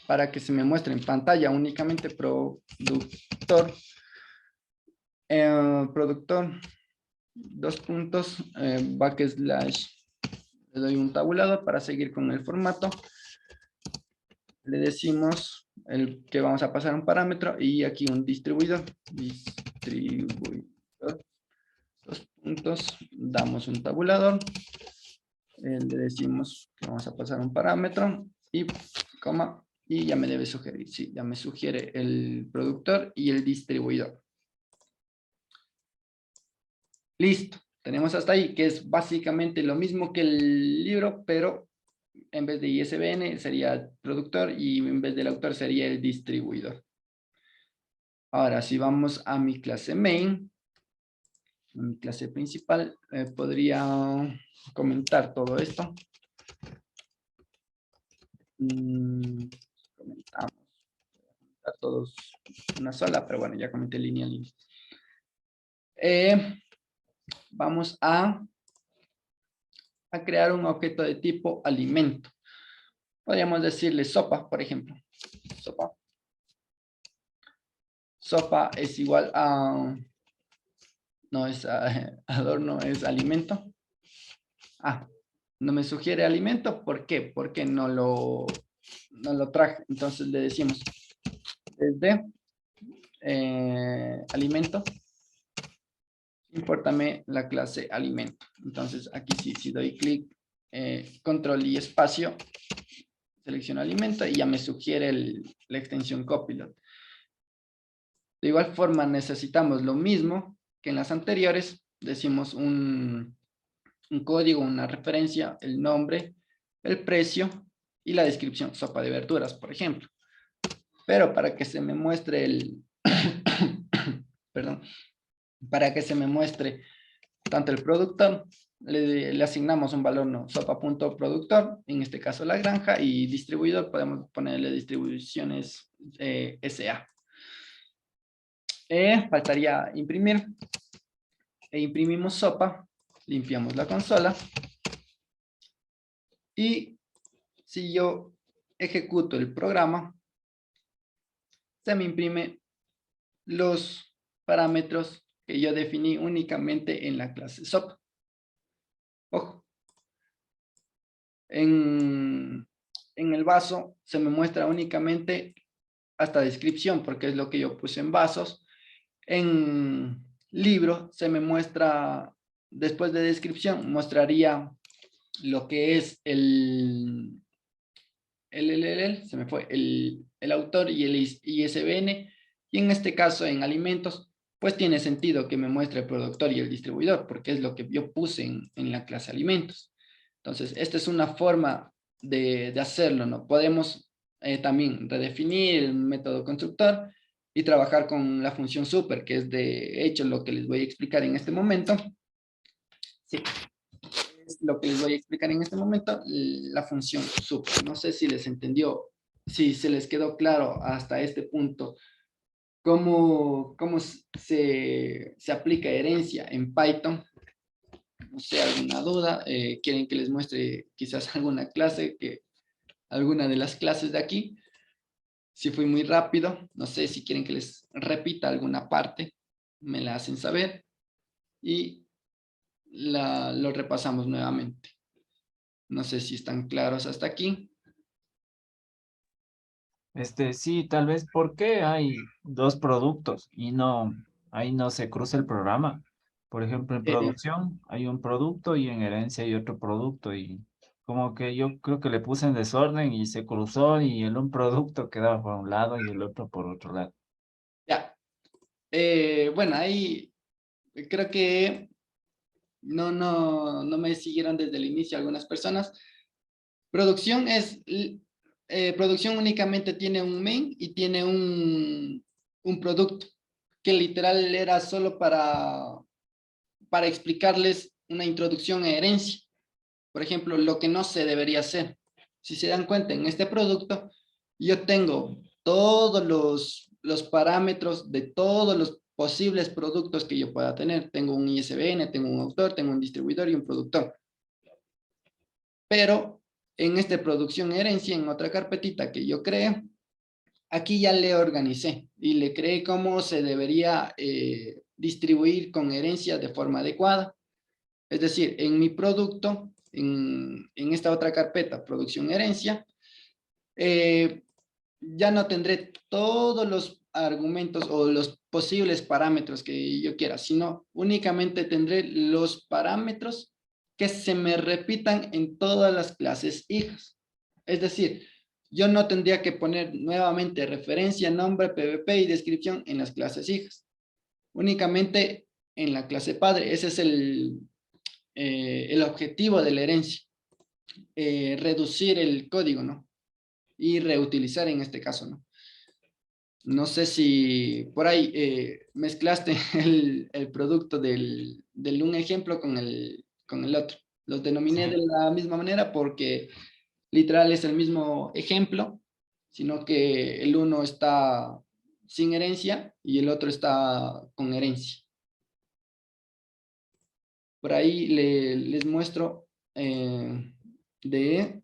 para que se me muestre en pantalla únicamente productor. Productor, dos puntos, backslash, le doy un tabulador para seguir con el formato. Le decimos que vamos a pasar un parámetro y aquí un distribuidor. Dos puntos, damos un tabulador. Le decimos que vamos a pasar un parámetro y coma, y ya me debe sugerir, sí, ya me sugiere el productor y el distribuidor. Listo, tenemos hasta ahí, que es básicamente lo mismo que el libro, pero en vez de ISBN sería el productor y en vez del autor sería el distribuidor. Ahora, si vamos a mi clase main, en mi clase principal, podría comentar todo esto. Comentamos. A todos una sola, pero bueno, ya comenté línea a línea. Vamos a crear un objeto de tipo alimento. Podríamos decirle sopa, por ejemplo. Sopa. Sopa es igual a... No es adorno, es alimento. No me sugiere alimento. ¿Por qué? Porque no lo traje. Entonces le decimos desde alimento. Impórtame la clase alimento. Entonces aquí sí, si doy clic, control y espacio, selecciono alimento y ya me sugiere la extensión Copilot. De igual forma necesitamos lo mismo que en las anteriores. Decimos un código, una referencia, el nombre, el precio y la descripción. Sopa de verduras, por ejemplo. Pero para que se me muestre perdón. Para que se me muestre tanto el productor, le asignamos un valor no, sopa.productor, en este caso la granja, y distribuidor, podemos ponerle distribuciones SA. Faltaría imprimir. Imprimimos sopa, limpiamos la consola, y si yo ejecuto el programa, se me imprime los parámetros que yo definí únicamente en la clase sopa. Ojo. En el vaso se me muestra únicamente hasta descripción, porque es lo que yo puse en vasos. En libro se me muestra, después de descripción, mostraría lo que es se me fue, el autor y el ISBN, y en este caso en alimentos, pues tiene sentido que me muestre el productor y el distribuidor, porque es lo que yo puse en la clase alimentos. Entonces, esta es una forma de hacerlo, ¿no? Podemos también redefinir el método constructor y trabajar con la función super, que es de hecho lo que les voy a explicar en este momento. Sí, es lo que les voy a explicar en este momento, la función super. No sé si les entendió, si se les quedó claro hasta este punto cómo se aplica herencia en Python. No sé, alguna duda, quieren que les muestre quizás alguna clase, alguna de las clases de aquí. Si fui muy rápido, no sé si quieren que les repita alguna parte, me la hacen saber y lo repasamos nuevamente. No sé si están claros hasta aquí. Sí, tal vez porque hay dos productos y ahí no se cruza el programa. Por ejemplo, en Eh, producción hay un producto y en herencia hay otro producto y como que yo creo que le puse en desorden y se cruzó y un producto quedaba por un lado y el otro por otro lado. ya. Bueno, ahí creo que no me siguieron desde el inicio algunas personas. Producción producción únicamente tiene un main y tiene un producto que literal era solo para explicarles una introducción a herencia. Por ejemplo, lo que no se debería hacer. Si se dan cuenta, en este producto yo tengo todos los parámetros de todos los posibles productos que yo pueda tener. Tengo un ISBN, tengo un autor, tengo un distribuidor y un productor. Pero en esta producción herencia, en otra carpetita que yo creé, aquí ya le organicé y le creé cómo se debería distribuir con herencia de forma adecuada. Es decir, en mi producto, en esta otra carpeta, producción herencia, ya no tendré todos los argumentos o los posibles parámetros que yo quiera, sino únicamente tendré los parámetros que se me repitan en todas las clases hijas. Es decir, yo no tendría que poner nuevamente referencia, nombre, PVP y descripción en las clases hijas. Únicamente en la clase padre. Ese es el objetivo de la herencia. Reducir el código, ¿no? Y reutilizar en este caso, ¿no? No sé si por ahí mezclaste el producto del un ejemplo con el otro. Los denominé de Sí. la misma manera porque literal es el mismo ejemplo, sino que el uno está sin herencia y el otro está con herencia. Por ahí les muestro de,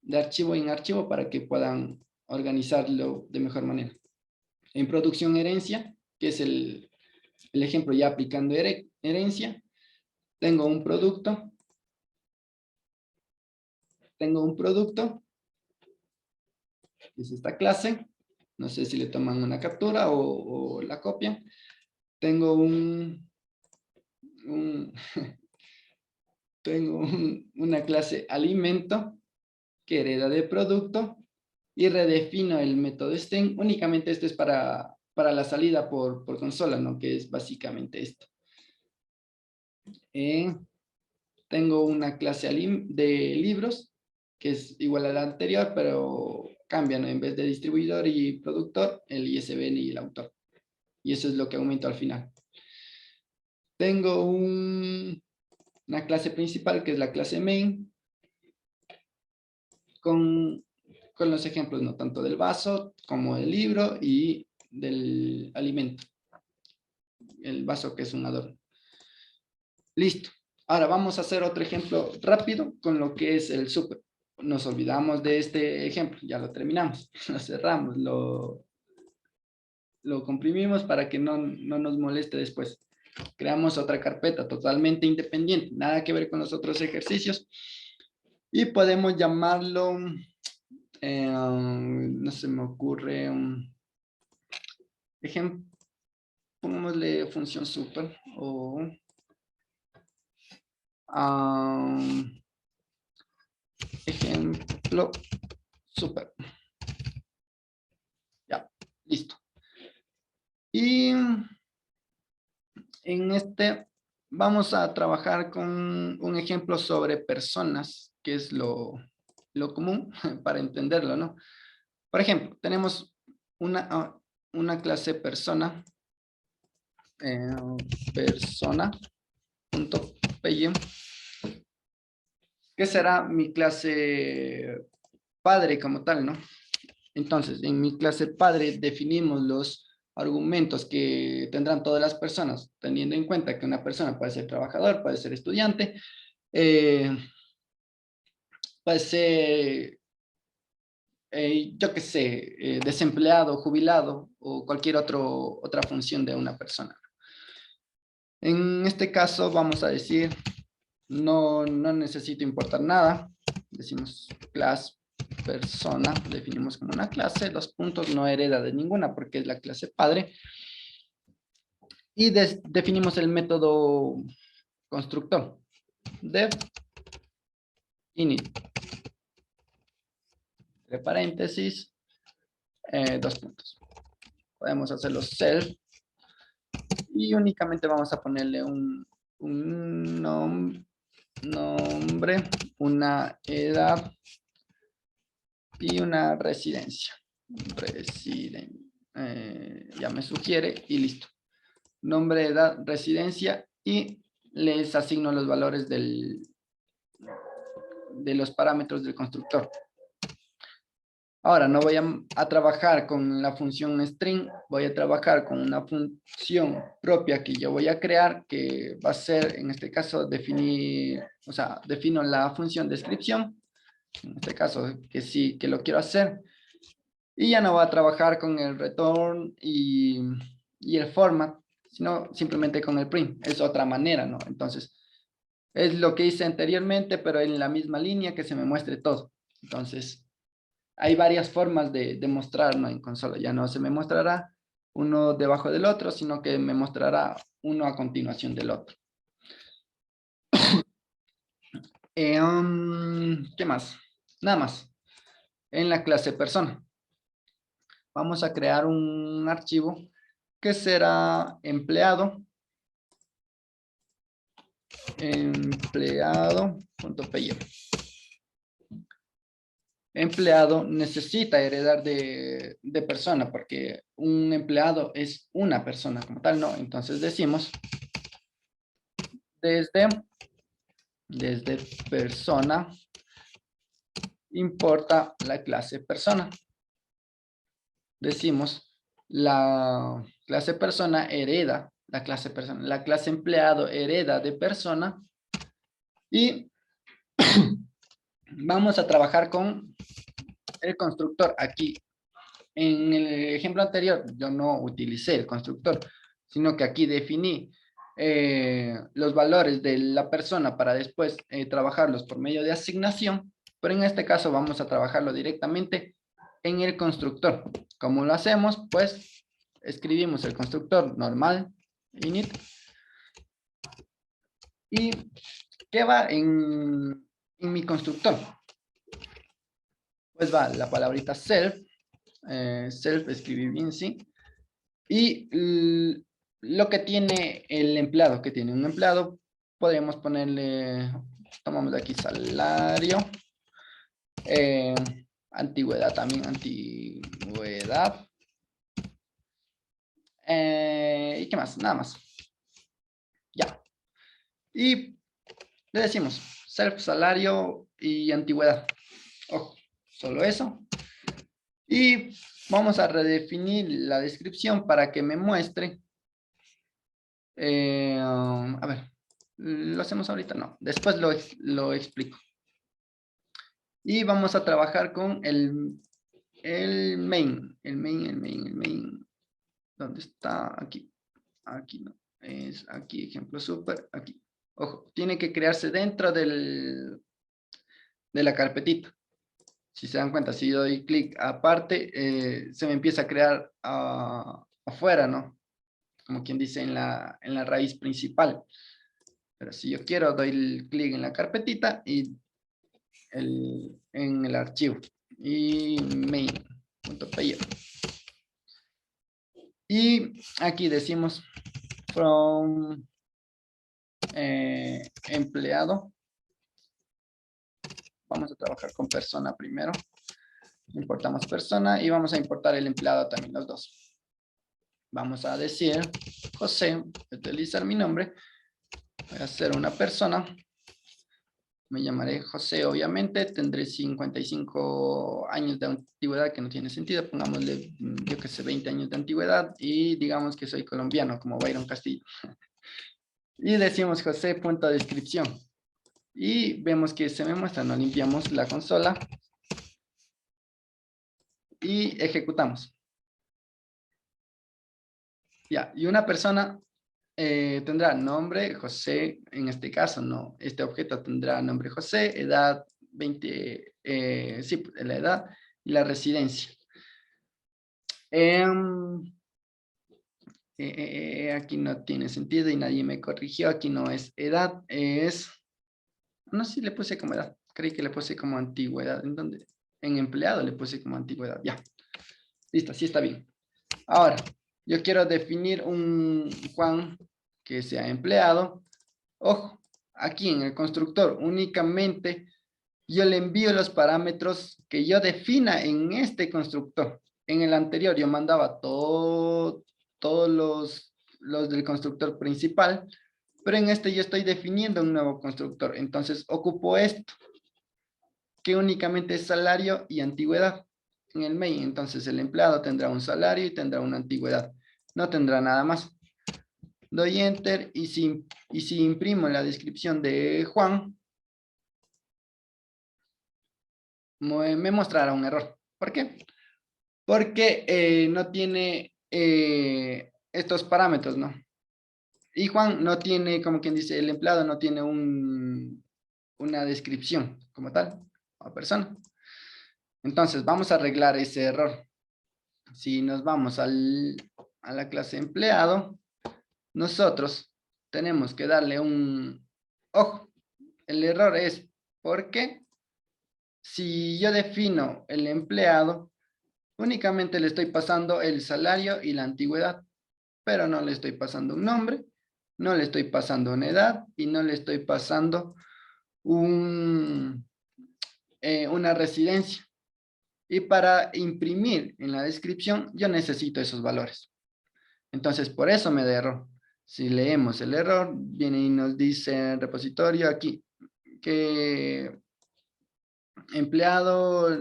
de archivo en archivo para que puedan organizarlo de mejor manera. En producción herencia, que es el ejemplo ya aplicando herencia, tengo un producto, que es esta clase, no sé si le toman una captura o la copian. Tengo un una clase alimento que hereda de producto y redefino el método string. Únicamente esto es para la salida por consola, ¿no? Que es básicamente esto. Tengo una clase de libros, que es igual a la anterior, pero cambia, ¿no? En vez de distribuidor y productor, el ISBN y el autor. Y eso es lo que aumento al final. Tengo una clase principal, que es la clase main, con los ejemplos, ¿no? Tanto del vaso como del libro y del alimento. El vaso que es un adorno. Listo. Ahora vamos a hacer otro ejemplo rápido con lo que es el súper. Nos olvidamos de este ejemplo, ya lo terminamos, lo cerramos, lo comprimimos para que no nos moleste después. Creamos otra carpeta totalmente independiente, nada que ver con los otros ejercicios. Y podemos llamarlo, no se me ocurre, ejemplo, pongámosle función super o ejemplo super. Ya, listo. Y en este vamos a trabajar con un ejemplo sobre personas, que es lo común para entenderlo, ¿no? Por ejemplo, tenemos una clase persona, persona.py, que será mi clase padre como tal, ¿no? Entonces, en mi clase padre definimos los argumentos que tendrán todas las personas, teniendo en cuenta que una persona puede ser trabajador, puede ser estudiante, puede ser, yo qué sé, desempleado, jubilado o cualquier otra función de una persona. En este caso vamos a decir, no necesito importar nada. Decimos class persona, definimos como una clase, los puntos, no hereda de ninguna porque es la clase padre. Y definimos el método constructor. Def init. Entre paréntesis, dos puntos. Podemos hacerlo self. Y únicamente vamos a ponerle un nombre, una edad y una residencia. Ya me sugiere y listo. Nombre, edad, residencia y les asigno los valores de los parámetros del constructor. Ahora no voy a trabajar con la función string, voy a trabajar con una función propia que yo voy a crear, que va a ser, en este caso, defino la función descripción, en este caso, que sí, que lo quiero hacer, y ya no voy a trabajar con el return y el format, sino simplemente con el print, es otra manera, ¿no? Entonces, es lo que hice anteriormente, pero en la misma línea que se me muestre todo. Entonces, hay varias formas de mostrar, ¿no? En consola ya no se me mostrará uno debajo del otro, sino que me mostrará uno a continuación del otro. ¿Qué más? Nada más. En la clase persona. Vamos a crear un archivo que será empleado.py. empleado necesita heredar de persona, porque un empleado es una persona como tal, ¿no? Entonces decimos desde persona importa la clase persona. Decimos la clase persona hereda la clase persona, la clase empleado hereda de persona y vamos a trabajar con el constructor aquí. En el ejemplo anterior yo no utilicé el constructor, sino que aquí definí los valores de la persona para después trabajarlos por medio de asignación, pero en este caso vamos a trabajarlo directamente en el constructor. ¿Cómo lo hacemos? Pues escribimos el constructor normal, init, y ¿qué va en mi constructor? Pues va la palabrita self, self escribí bien, sí, y lo que tiene el empleado, que tiene un empleado, podríamos ponerle, tomamos de aquí salario, antigüedad también, antigüedad, ¿y qué más? Nada más, ya. Y le decimos self, salario y antigüedad. Ojo, solo eso. Y vamos a redefinir la descripción para que me muestre. A ver, ¿lo hacemos ahorita? No, después lo explico. Y vamos a trabajar con el main. El main. ¿Dónde está? Aquí. Aquí no. Es aquí, ejemplo súper, aquí. Ojo, tiene que crearse dentro de la carpetita. Si se dan cuenta, si yo doy clic aparte, se me empieza a crear afuera, ¿no? Como quien dice en la raíz principal. Pero si yo quiero, doy el clic en la carpetita y en el archivo. Y main.py. Y aquí decimos from empleado. Vamos a trabajar con persona primero. Importamos persona y vamos a importar el empleado también, los dos. Vamos a decir José, utilizar mi nombre. Voy a hacer una persona. Me llamaré José, obviamente. Tendré 55 años de antigüedad, que no tiene sentido. Pongámosle, yo que sé, 20 años de antigüedad. Y digamos que soy colombiano, como Byron Castillo. Y decimos José, punto de descripción. Y vemos que se me muestra. Nos limpiamos la consola. Y ejecutamos. Ya, y una persona tendrá nombre José, en este caso, no. Este objeto tendrá nombre José, edad 20, sí, la edad y la residencia. Aquí no tiene sentido y nadie me corrigió. Aquí no es edad, es... No sé si le puse como edad. Creí que le puse como antigüedad. ¿En dónde? En empleado le puse como antigüedad. Ya. Listo, sí está bien. Ahora, yo quiero definir un Juan que sea empleado. Ojo, aquí en el constructor únicamente yo le envío los parámetros que yo defina en este constructor. En el anterior yo mandaba todos los del constructor principal, pero en este yo estoy definiendo un nuevo constructor. Entonces ocupo esto, que únicamente es salario y antigüedad en el main. Entonces el empleado tendrá un salario y tendrá una antigüedad. No tendrá nada más. Doy enter y si imprimo la descripción de Juan, me mostrará un error. ¿Por qué? Porque no tiene estos parámetros, ¿no? Y Juan no tiene, como quien dice, el empleado no tiene una descripción como tal, o persona. Entonces, vamos a arreglar ese error. Si nos vamos a la clase empleado, nosotros tenemos que darle un... Ojo, el error es porque si yo defino el empleado, únicamente le estoy pasando el salario y la antigüedad, pero no le estoy pasando un nombre, no le estoy pasando una edad y no le estoy pasando una residencia. Y para imprimir en la descripción, yo necesito esos valores. Entonces, por eso me da error. Si leemos el error, viene y nos dice en repositorio aquí que empleado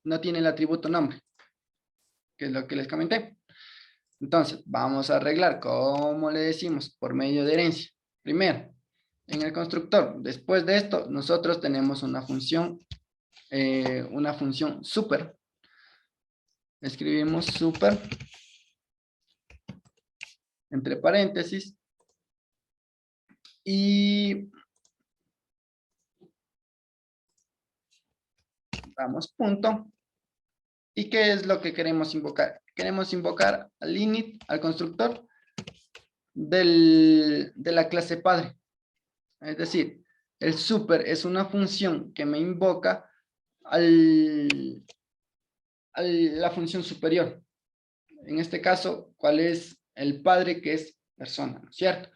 no tiene el atributo nombre, que es lo que les comenté. Entonces, vamos a arreglar, ¿cómo le decimos? Por medio de herencia. Primero, en el constructor, después de esto, nosotros tenemos una función super. Escribimos super, entre paréntesis, y damos punto. ¿Y qué es lo que queremos invocar? Queremos invocar al init, al constructor de la clase padre. Es decir, el super es una función que me invoca a la función superior. En este caso, ¿cuál es el padre? Que es persona, ¿no es cierto?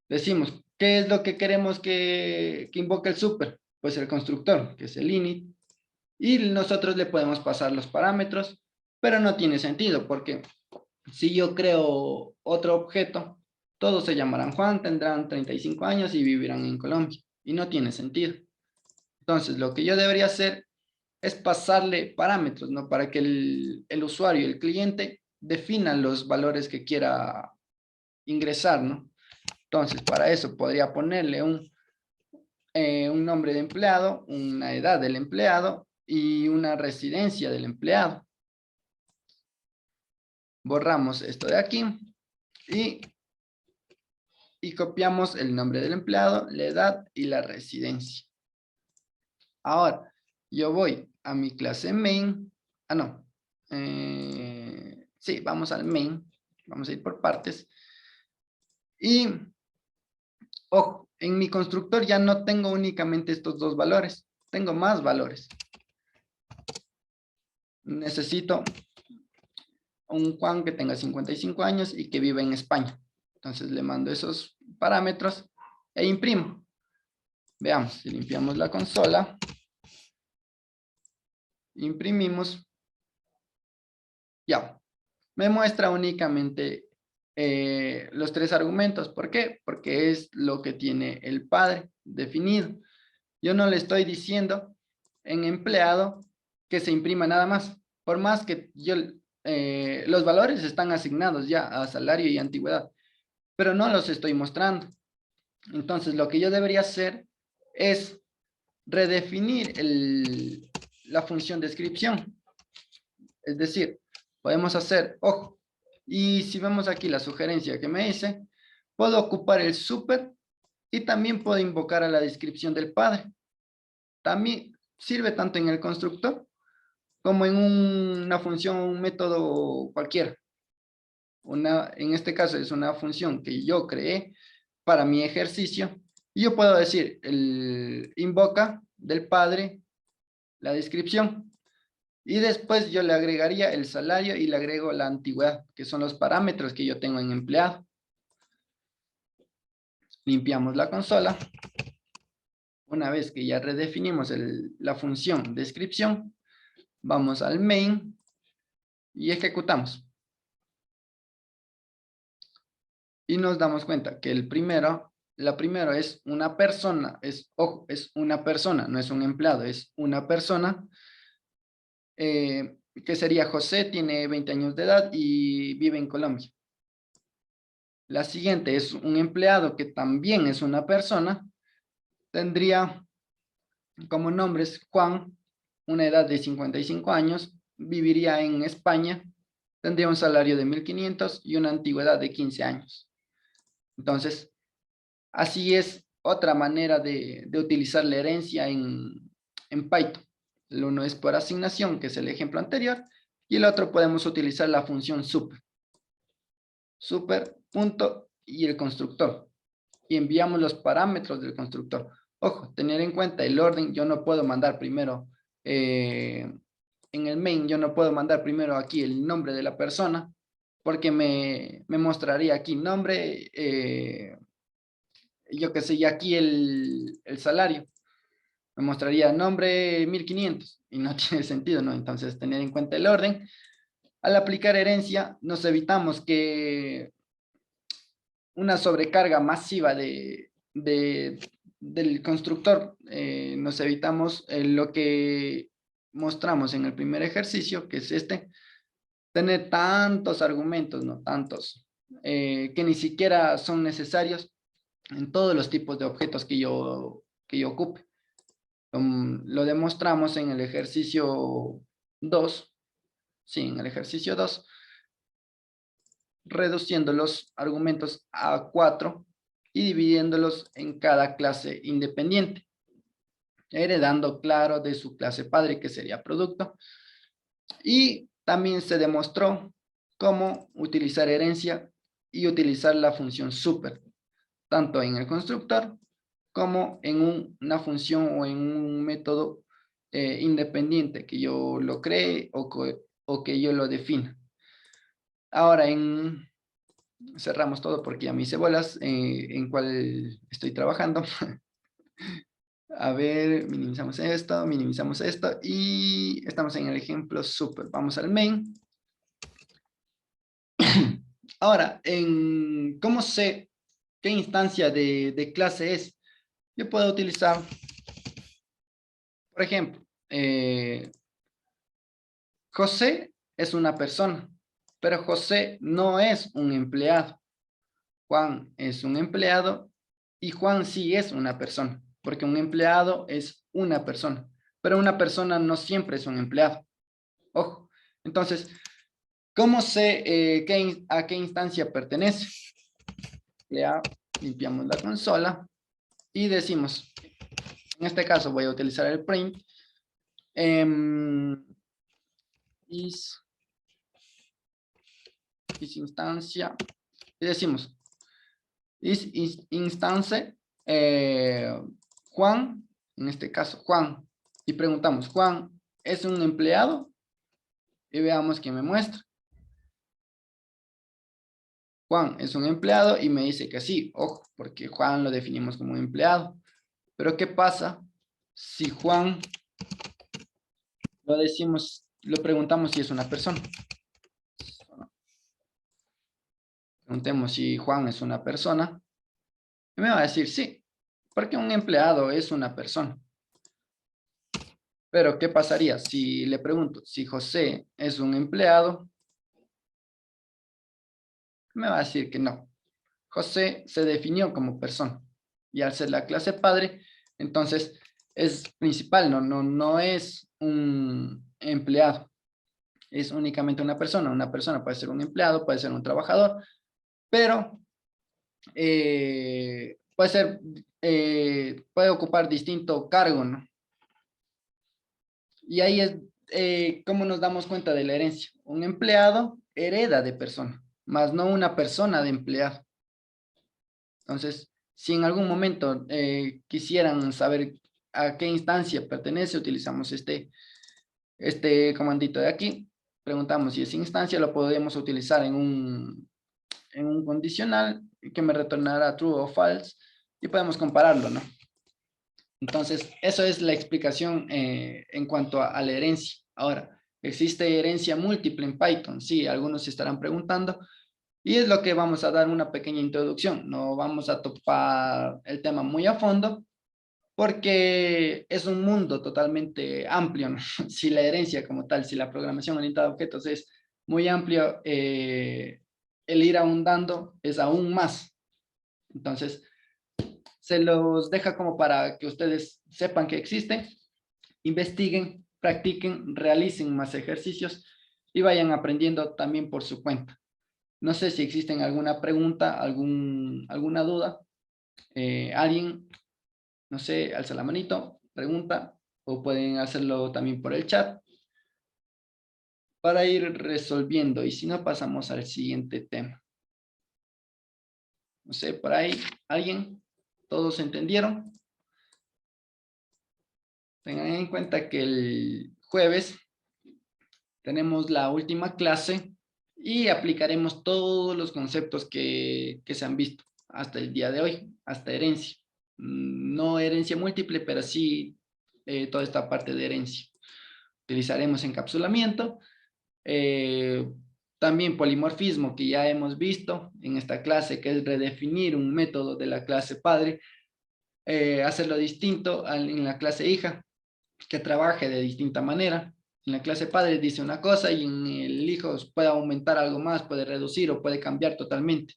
Decimos, ¿qué es lo que queremos que invoque el super? Pues el constructor, que es el init. Y nosotros le podemos pasar los parámetros, pero no tiene sentido, porque si yo creo otro objeto, todos se llamarán Juan, tendrán 35 años y vivirán en Colombia. Y no tiene sentido. Entonces, lo que yo debería hacer es pasarle parámetros, ¿no? Para que el usuario, el cliente, defina los valores que quiera ingresar, ¿no? Entonces, para eso podría ponerle un nombre de empleado, una edad del empleado y una residencia del empleado. Borramos esto de aquí y copiamos el nombre del empleado, la edad y la residencia. Ahora, yo voy a mi clase main. No. Sí, vamos al main. Vamos a ir por partes. Y, ojo, en mi constructor ya no tengo únicamente estos dos valores. Tengo más valores. Necesito un Juan que tenga 55 años y que vive en España. Entonces le mando esos parámetros e imprimo. Veamos, si limpiamos la consola, imprimimos, ya, me muestra únicamente los tres argumentos. ¿Por qué? Porque es lo que tiene el padre definido. Yo no le estoy diciendo en empleado que se imprima nada más. Por más que yo, los valores están asignados ya a salario y antigüedad, pero no los estoy mostrando. Entonces, lo que yo debería hacer es redefinir la función descripción. Es decir, podemos hacer, ojo, y si vemos aquí la sugerencia que me dice, puedo ocupar el super y también puedo invocar a la descripción del padre. También sirve tanto en el constructor como en una función, un método cualquiera. En este caso es una función que yo creé para mi ejercicio. Y yo puedo decir, invoca del padre la descripción. Y después yo le agregaría el salario y le agrego la antigüedad, que son los parámetros que yo tengo en empleado. Limpiamos la consola. Una vez que ya redefinimos la función descripción, vamos al main y ejecutamos. Y nos damos cuenta que la primera es una persona, ojo, es una persona, no es un empleado, es una persona, que sería José, tiene 20 años de edad y vive en Colombia. La siguiente es un empleado que también es una persona, tendría como nombres Juan, una edad de 55 años, viviría en España, tendría un salario de 1.500 y una antigüedad de 15 años. Entonces, así es otra manera de utilizar la herencia en Python. El uno es por asignación, que es el ejemplo anterior, y el otro podemos utilizar la función super. Super, punto, y el constructor. Y enviamos los parámetros del constructor. Ojo, tener en cuenta el orden, yo no puedo mandar primero, en el main, yo no puedo mandar primero aquí el nombre de la persona, porque me mostraría aquí nombre, yo qué sé, y aquí el salario. me mostraría nombre 1500 y no tiene sentido, ¿no? Entonces, tener en cuenta el orden. Al aplicar herencia, nos evitamos que una sobrecarga masiva del constructor. Nos evitamos lo que mostramos en el primer ejercicio, que es este, tener tantos argumentos, no tantos, que ni siquiera son necesarios en todos los tipos de objetos que yo ocupe. Lo demostramos en el ejercicio 2, sí, en el ejercicio 2, reduciendo los argumentos a 4 y dividiéndolos en cada clase independiente, heredando, claro, de su clase padre, que sería producto. Y también se demostró cómo utilizar herencia y utilizar la función super, tanto en el constructor como en una función o en un método independiente que yo lo cree o que yo lo defina. Ahora, cerramos todo porque ya me hice bolas en cuál estoy trabajando. A ver, minimizamos esto y estamos en el ejemplo super. Vamos al main. Ahora, ¿cómo sé qué instancia de clase es? Yo puedo utilizar, por ejemplo, José es una persona, pero José no es un empleado. Juan es un empleado y Juan sí es una persona, porque un empleado es una persona, pero una persona no siempre es un empleado. Ojo, entonces, ¿cómo sé a qué instancia pertenece? Limpiamos la consola y decimos, en este caso voy a utilizar el print, is instancia, y decimos, is instance Juan, en este caso Juan, y preguntamos, ¿Juan es un empleado? Y veamos qué me muestra. Juan es un empleado y me dice que sí, ojo, porque Juan lo definimos como un empleado. Pero ¿qué pasa si Juan lo preguntamos si es una persona? Preguntemos si Juan es una persona. Y me va a decir sí, porque un empleado es una persona. Pero ¿qué pasaría si le pregunto si José es un empleado? Me va a decir que no. José se definió como persona. Y al ser la clase padre, entonces es principal, no es un empleado. Es únicamente una persona. Una persona puede ser un empleado, puede ser un trabajador, pero puede ocupar distinto cargo, ¿no? Y ahí es cómo nos damos cuenta de la herencia. Un empleado hereda de persona, más no una persona de empleado. Entonces, si en algún momento quisieran saber a qué instancia pertenece, utilizamos este comandito de aquí. Preguntamos si es instancia, lo podemos utilizar en un condicional que me retornará true o false y podemos compararlo, ¿no? Entonces, eso es la explicación en cuanto a la herencia. Ahora, ¿existe herencia múltiple en Python? Sí, algunos se estarán preguntando. Y es lo que vamos a dar una pequeña introducción. No vamos a topar el tema muy a fondo porque es un mundo totalmente amplio, ¿no? Si la herencia como tal, si la programación orientada a objetos es muy amplio, el ir ahondando es aún más. Entonces, se los deja como para que ustedes sepan que existe, investiguen, practiquen, realicen más ejercicios y vayan aprendiendo también por su cuenta. No sé si existen alguna pregunta, alguna duda. Alguien, no sé, alza la manito, pregunta, o pueden hacerlo también por el chat para ir resolviendo. Y si no, pasamos al siguiente tema. No sé, por ahí, ¿alguien? ¿Todos entendieron? Tengan en cuenta que el jueves tenemos la última clase y aplicaremos todos los conceptos que se han visto hasta el día de hoy, hasta herencia. No herencia múltiple, pero sí toda esta parte de herencia. Utilizaremos encapsulamiento, también polimorfismo, que ya hemos visto en esta clase, que es redefinir un método de la clase padre, hacerlo distinto en la clase hija, que trabaje de distinta manera. En la clase padre dice una cosa y en el hijo puede aumentar algo más, puede reducir o puede cambiar totalmente.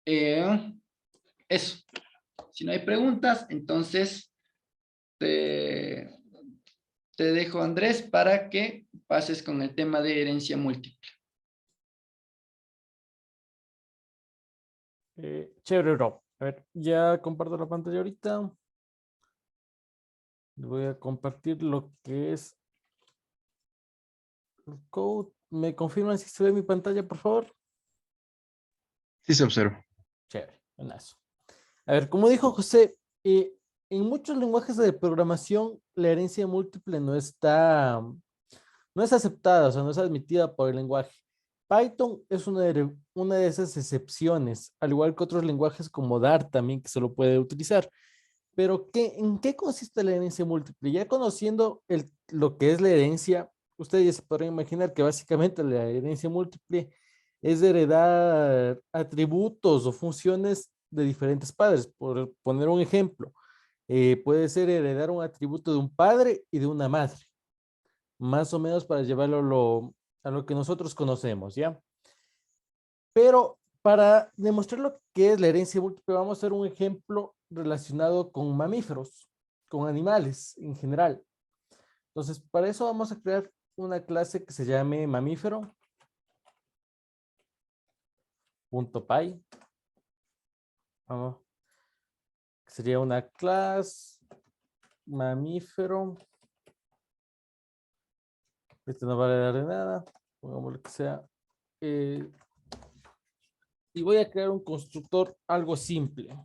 Eso. Si no hay preguntas, entonces te dejo, Andrés, para que pases con el tema de herencia múltiple. Chévere, bro. A ver, ya comparto la pantalla ahorita. Voy a compartir lo que es el code. ¿Me confirman si se ve mi pantalla, por favor? Sí se observa. Chévere, buenazo. A ver, como dijo José, en muchos lenguajes de programación la herencia múltiple no es aceptada, o sea, no es admitida por el lenguaje. Python es una de esas excepciones, al igual que otros lenguajes como Dart también que se lo puede utilizar. Pero ¿en qué consiste la herencia múltiple? Ya conociendo lo que es la herencia, ustedes ya se podrán imaginar que básicamente la herencia múltiple es heredar atributos o funciones de diferentes padres. Por poner un ejemplo, puede ser heredar un atributo de un padre y de una madre, más o menos para llevarlo a lo que nosotros conocemos, ¿ya? Pero para demostrar lo que es la herencia múltiple, vamos a hacer un ejemplo relacionado con mamíferos, con animales en general. Entonces, para eso vamos a crear una clase que se llame mamífero.py. Sería una clase mamífero. Este no vale dar de nada. Pongamos lo que sea. Y voy a crear un constructor algo simple.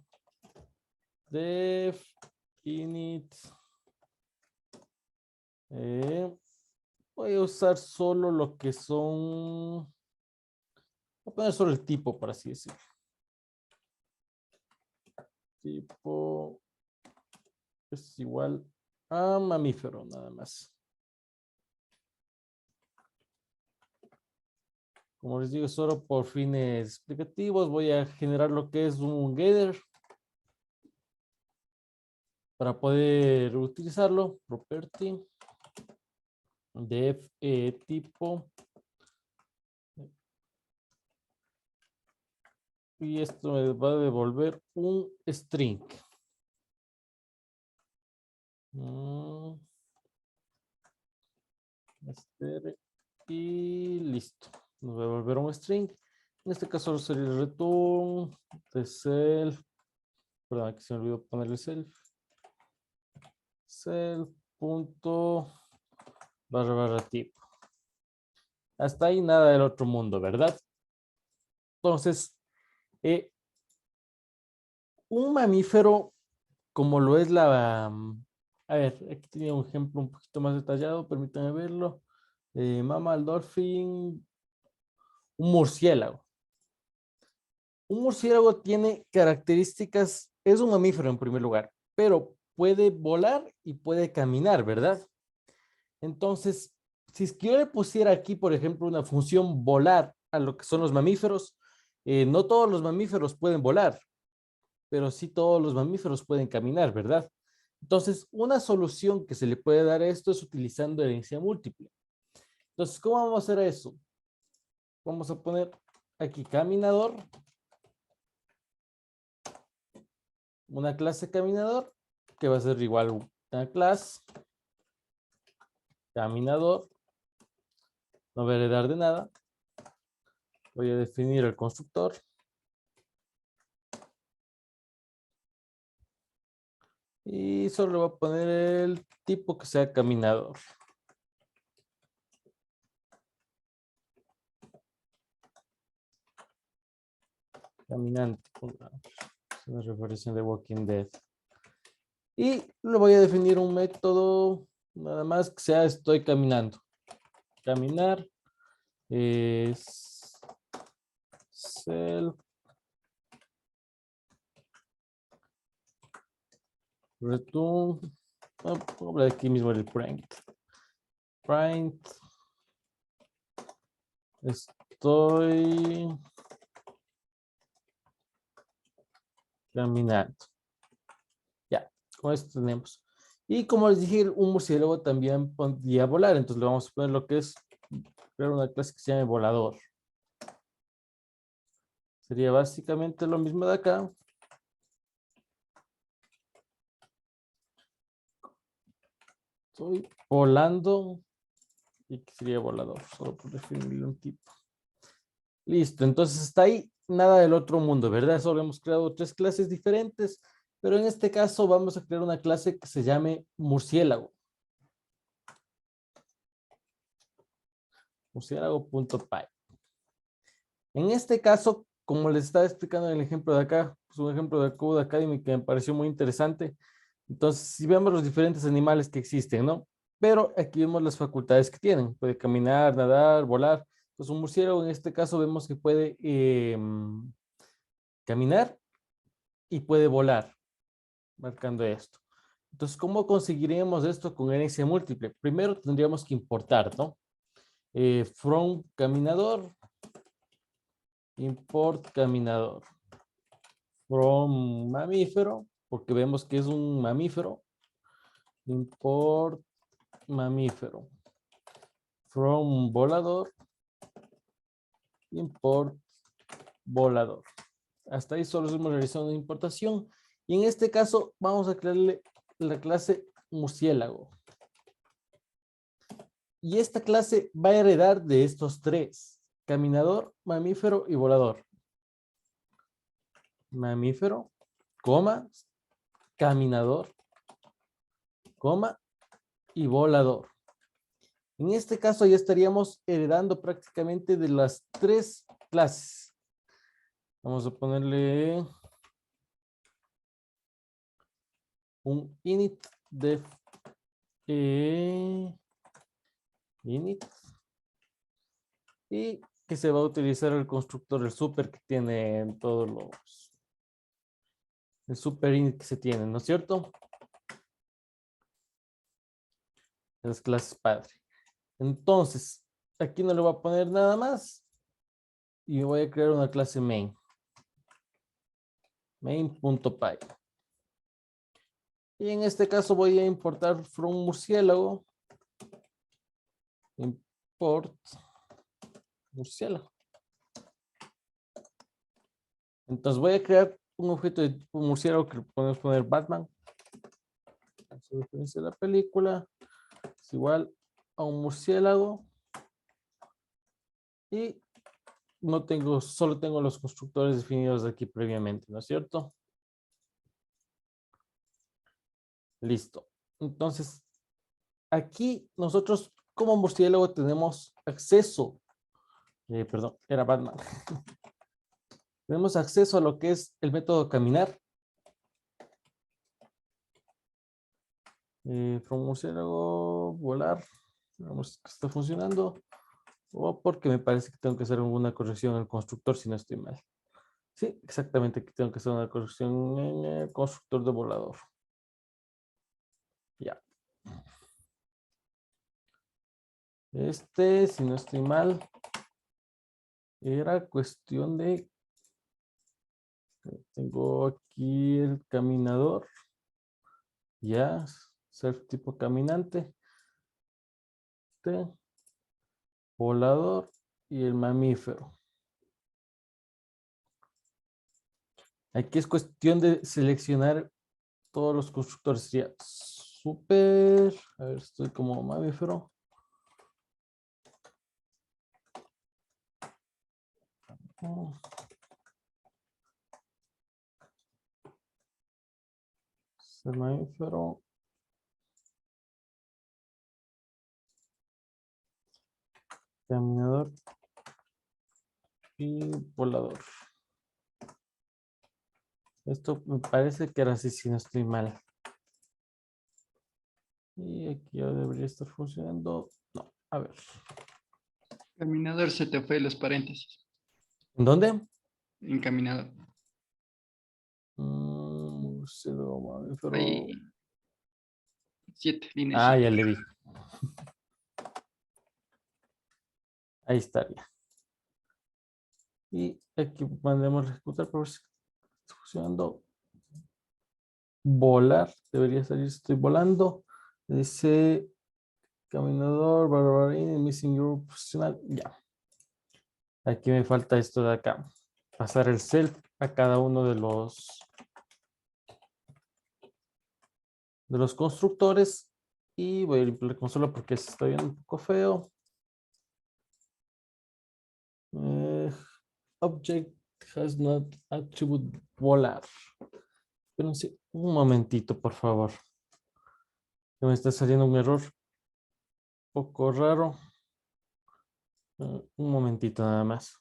Def init. Voy a usar solo lo que son. Voy a poner solo el tipo, por así decirlo. Tipo es igual a mamífero, nada más. Como les digo, solo por fines explicativos voy a generar lo que es un getter para poder utilizarlo. Property def tipo. Y esto me va a devolver un string. Y listo. Nos va a devolver un string. En este caso sería el return de self. Perdón, aquí se me olvidó ponerle self. Self punto barra tipo. Hasta ahí nada del otro mundo, ¿verdad? Entonces, un mamífero como lo es a ver, aquí tenía un ejemplo un poquito más detallado, permítanme verlo. Mammal dolphin, un murciélago. Un murciélago tiene características, es un mamífero en primer lugar, pero puede volar y puede caminar, ¿verdad? Entonces, si es que yo le pusiera aquí, por ejemplo, una función volar a lo que son los mamíferos, no todos los mamíferos pueden volar, pero sí todos los mamíferos pueden caminar, ¿verdad? Entonces, una solución que se le puede dar a esto es utilizando herencia múltiple. Entonces, ¿cómo vamos a hacer eso? Vamos a poner aquí caminador, una clase caminador, que va a ser igual a clase caminador. No voy a heredar de nada. Voy a definir el constructor. Y solo voy a poner el tipo que sea caminador. Caminante. Es una referencia de Walking Dead. Y le voy a definir un método nada más que sea estoy caminando. Caminar es self return Pongo aquí mismo el print. Print. Estoy caminando. Ya, con esto tenemos. Y como les dije, un murciélago también podría volar. Entonces le vamos a poner lo que es crear una clase que se llame volador. Sería básicamente lo mismo de acá. Estoy volando. Y que sería volador, solo por definirle un tipo. Listo, entonces está ahí nada del otro mundo, ¿verdad? Solo hemos creado 3 clases diferentes, pero en este caso vamos a crear una clase que se llame murciélago. Murciélago.py. En este caso, como les estaba explicando en el ejemplo de acá, es un ejemplo de Code Academy que me pareció muy interesante. Entonces, si vemos los diferentes animales que existen, ¿no? Pero aquí vemos las facultades que tienen. Puede caminar, nadar, volar. Pues un murciélago en este caso vemos que puede caminar y puede volar, marcando esto. Entonces, ¿cómo conseguiríamos esto con herencia múltiple? Primero tendríamos que importar, ¿no? From caminador, import caminador. From mamífero, porque vemos que es un mamífero. Import mamífero. From volador. Import volador. Hasta ahí solo hemos realizado una importación. Y en este caso vamos a crearle la clase murciélago. Y esta clase va a heredar de estos 3. Caminador, mamífero y volador. Mamífero, coma, caminador, coma y volador. En este caso ya estaríamos heredando prácticamente de las 3 clases. Vamos a ponerle un init def init y que se va a utilizar el constructor, el super que tiene en todos los, el super init que se tiene, ¿no es cierto? Las clases padre. Entonces, aquí no le voy a poner nada más y voy a crear una clase main. Main.py. Y en este caso voy a importar from murciélago. Import murciélago. Entonces voy a crear un objeto de tipo murciélago que le podemos poner Batman. Su referencia de la película es igual a un murciélago. Y no tengo, solo tengo los constructores definidos aquí previamente, ¿no es cierto? Listo. Entonces, aquí nosotros como murciélago tenemos acceso, perdón, era Batman. Tenemos acceso a lo que es el método caminar. From murciélago, volar. Vamos que está funcionando. O porque me parece que tengo que hacer alguna corrección en el constructor si no estoy mal. Sí, exactamente, aquí tengo que hacer una corrección en el constructor de volador. Ya. Si no estoy mal, era cuestión de... Tengo aquí el caminador. Ya, self tipo caminante. Volador y el mamífero. Aquí es cuestión de seleccionar todos los constructores. Sería súper. A ver, estoy como mamífero. El mamífero. Caminador. Y volador. Esto me parece que era así si no estoy mal. Y aquí ya debería estar funcionando. No, a ver. Caminador, se te fue los paréntesis. ¿En dónde? Encaminador. Murciélago, mamífero. Ahí. 7, línea Ah, 7. ya le vi. Ahí estaría. Y aquí mandemos a ejecutar por ver si está funcionando. Volar. Debería salir. Estoy volando. Dice caminador, barbarín, missing your profesional. Ya. Aquí me falta esto de acá. Pasar el self a cada uno de los constructores. Y voy a limpiar la consola porque se está viendo un poco feo. Object has not attribute volar. Pero sí, un momentito, por favor. Que me está saliendo un error un poco raro. Un momentito nada más.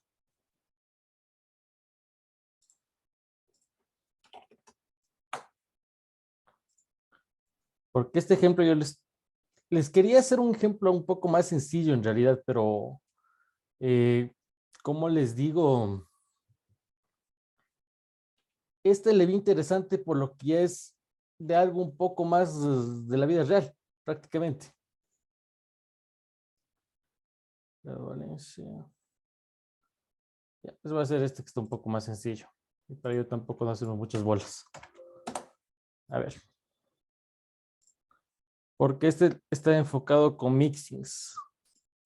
Porque este ejemplo yo les quería hacer un ejemplo un poco más sencillo en realidad, pero ¿cómo les digo? Este le vi interesante por lo que es de algo un poco más de la vida real, prácticamente. La Valencia. Ya, les voy a hacer este que está un poco más sencillo. Y para ello tampoco no hacemos muchas bolas. A ver. Porque este está enfocado con mixins.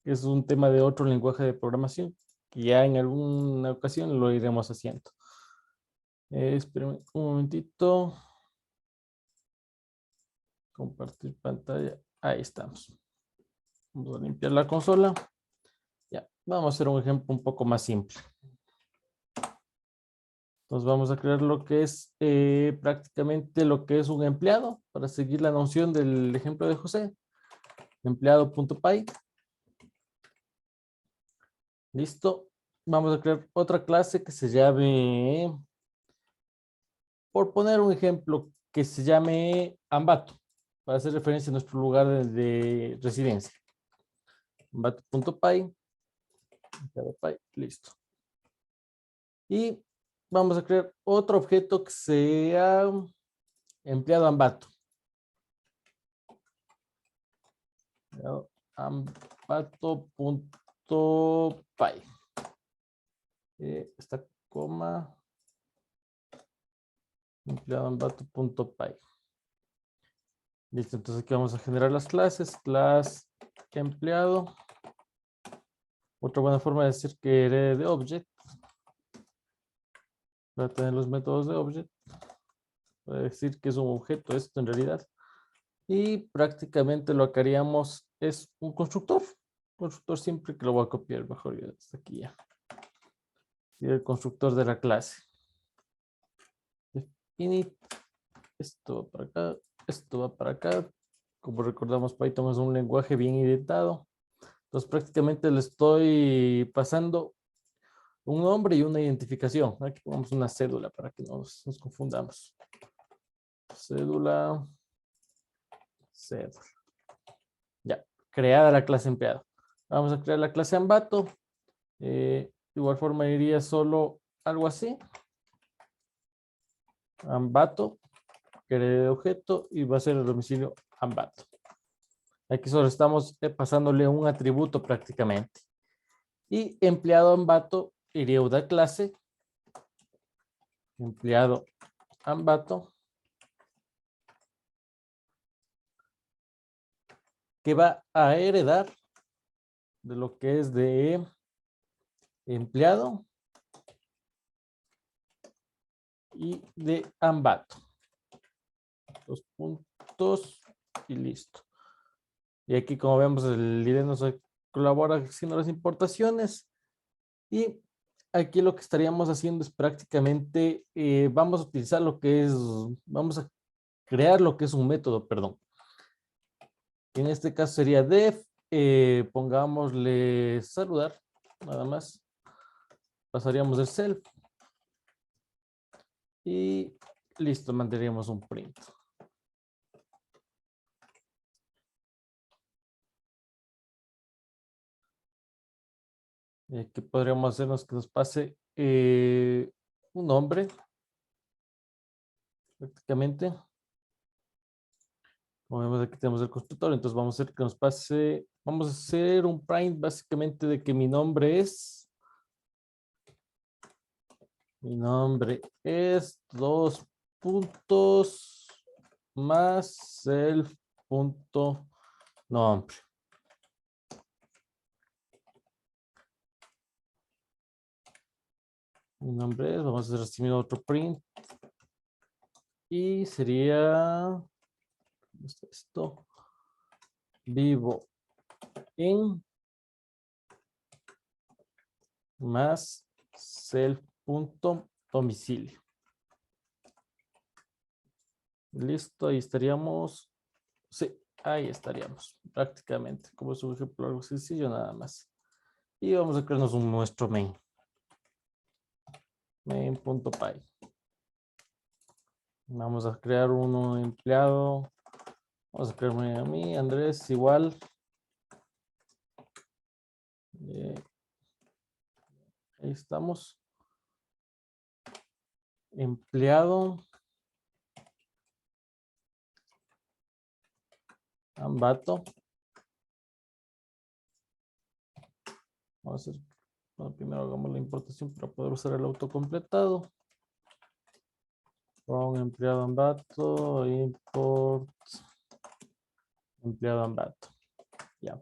Que es un tema de otro lenguaje de programación. Que ya en alguna ocasión lo iremos haciendo. Espérenme un momentito. Compartir pantalla. Ahí estamos. Vamos a limpiar la consola. Ya, vamos a hacer un ejemplo un poco más simple. Entonces vamos a crear lo que es prácticamente lo que es un empleado para seguir la noción del ejemplo de José. Empleado.py. Listo. Vamos a crear otra clase que se llame, por poner un ejemplo, que se llame Ambato, para hacer referencia a nuestro lugar de residencia. Ambato.py. Listo. Y vamos a crear otro objeto que sea empleado Ambato. Ambato.py. Esta coma. Empleado Ambato.py. Listo, entonces aquí vamos a generar las clases. Class empleado. Otra buena forma de decir que herede de object. Para tener los métodos de object. Para decir que es un objeto esto en realidad. Y prácticamente lo que haríamos es un constructor. Constructor siempre que lo voy a copiar mejor ya hasta aquí ya. Y el constructor de la clase. Init. Esto va para acá. Esto va para acá. Como recordamos, Python es un lenguaje bien indentado. Entonces prácticamente le estoy pasando un nombre y una identificación. Aquí ponemos una cédula para que no nos confundamos. Cédula. Cédula. Ya, creada la clase empleado. Vamos a crear la clase Ambato. De igual forma iría solo algo así. Ambato, que de objeto, y va a ser el domicilio Ambato. Aquí solo estamos pasándole un atributo prácticamente. Y empleado Ambato iría a una clase. Empleado Ambato. Que va a heredar de lo que es de empleado y de Ambato. Dos puntos y listo. Y aquí, como vemos, el líder nos colabora haciendo las importaciones. Y aquí lo que estaríamos haciendo es prácticamente, vamos a utilizar lo que es, vamos a crear lo que es un método, perdón. En este caso sería def, pongámosle saludar, nada más. Pasaríamos el self. Y listo, mantendríamos un print. ¿Qué podríamos hacernos que nos pase un nombre? Prácticamente. Como vemos, aquí tenemos el constructor, entonces vamos a hacer que nos pase, vamos a hacer un print básicamente de que mi nombre es 2 puntos más self punto nombre. Mi nombre es, vamos a hacer así otro print. Y sería, ¿dónde está esto? Vivo en más self punto domicilio. Listo, ahí estaríamos. Sí, ahí estaríamos prácticamente. Como es un ejemplo algo sencillo nada más. Y vamos a crearnos nuestro main. Main.py. Vamos a crear un empleado. Vamos a crearme a mí, Andrés, igual. Ahí estamos. Empleado. Ambato. Vamos a hacer, bueno, primero hagamos la importación para poder usar el autocompletado. Con empleado Ambato, import, empleado Ambato. Ya.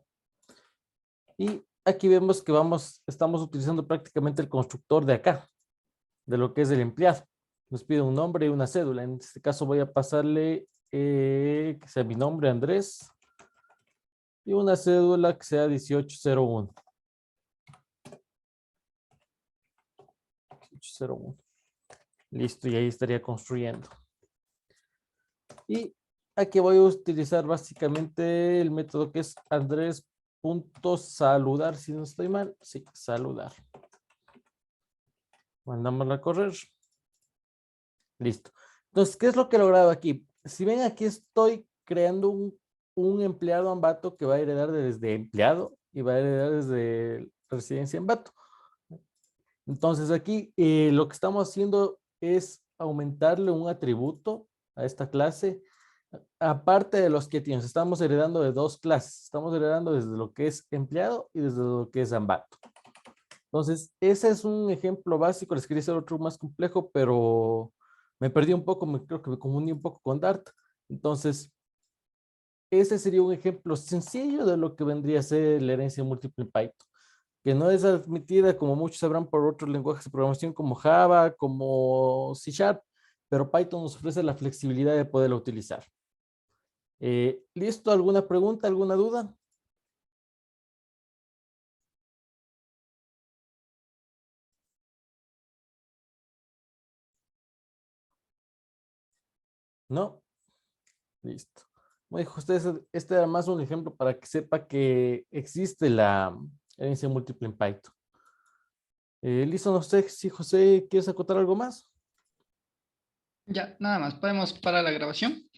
Y aquí vemos que estamos utilizando prácticamente el constructor de acá, de lo que es el empleado. Nos pide un nombre y una cédula. En este caso voy a pasarle que sea mi nombre, Andrés, y una cédula que sea 1801. 1801. Listo, y ahí estaría construyendo. Y aquí voy a utilizar básicamente el método que es Andrés.saludar, si no estoy mal. Sí, saludar. Mandámosla a correr. Listo. Entonces, ¿qué es lo que he logrado aquí? Si ven, aquí estoy creando un empleado Ambato que va a heredar desde empleado y va a heredar desde residencia Ambato. Entonces, aquí lo que estamos haciendo es aumentarle un atributo a esta clase, aparte de los que tienes. Estamos heredando de 2 clases. Estamos heredando desde lo que es empleado y desde lo que es Ambato. Entonces, ese es un ejemplo básico. Les quería hacer otro más complejo, pero me perdí un poco, creo que me confundí un poco con Dart. Entonces, ese sería un ejemplo sencillo de lo que vendría a ser la herencia múltiple en Python, que no es admitida, como muchos sabrán, por otros lenguajes de programación como Java, como C#, pero Python nos ofrece la flexibilidad de poderla utilizar. ¿Listo? ¿Alguna pregunta, alguna duda? ¿No? Listo. Como dijo usted, este era más un ejemplo para que sepa que existe la herencia múltiple en Python. Listo, no sé si José, ¿quieres acotar algo más? Ya, nada más. Podemos parar la grabación.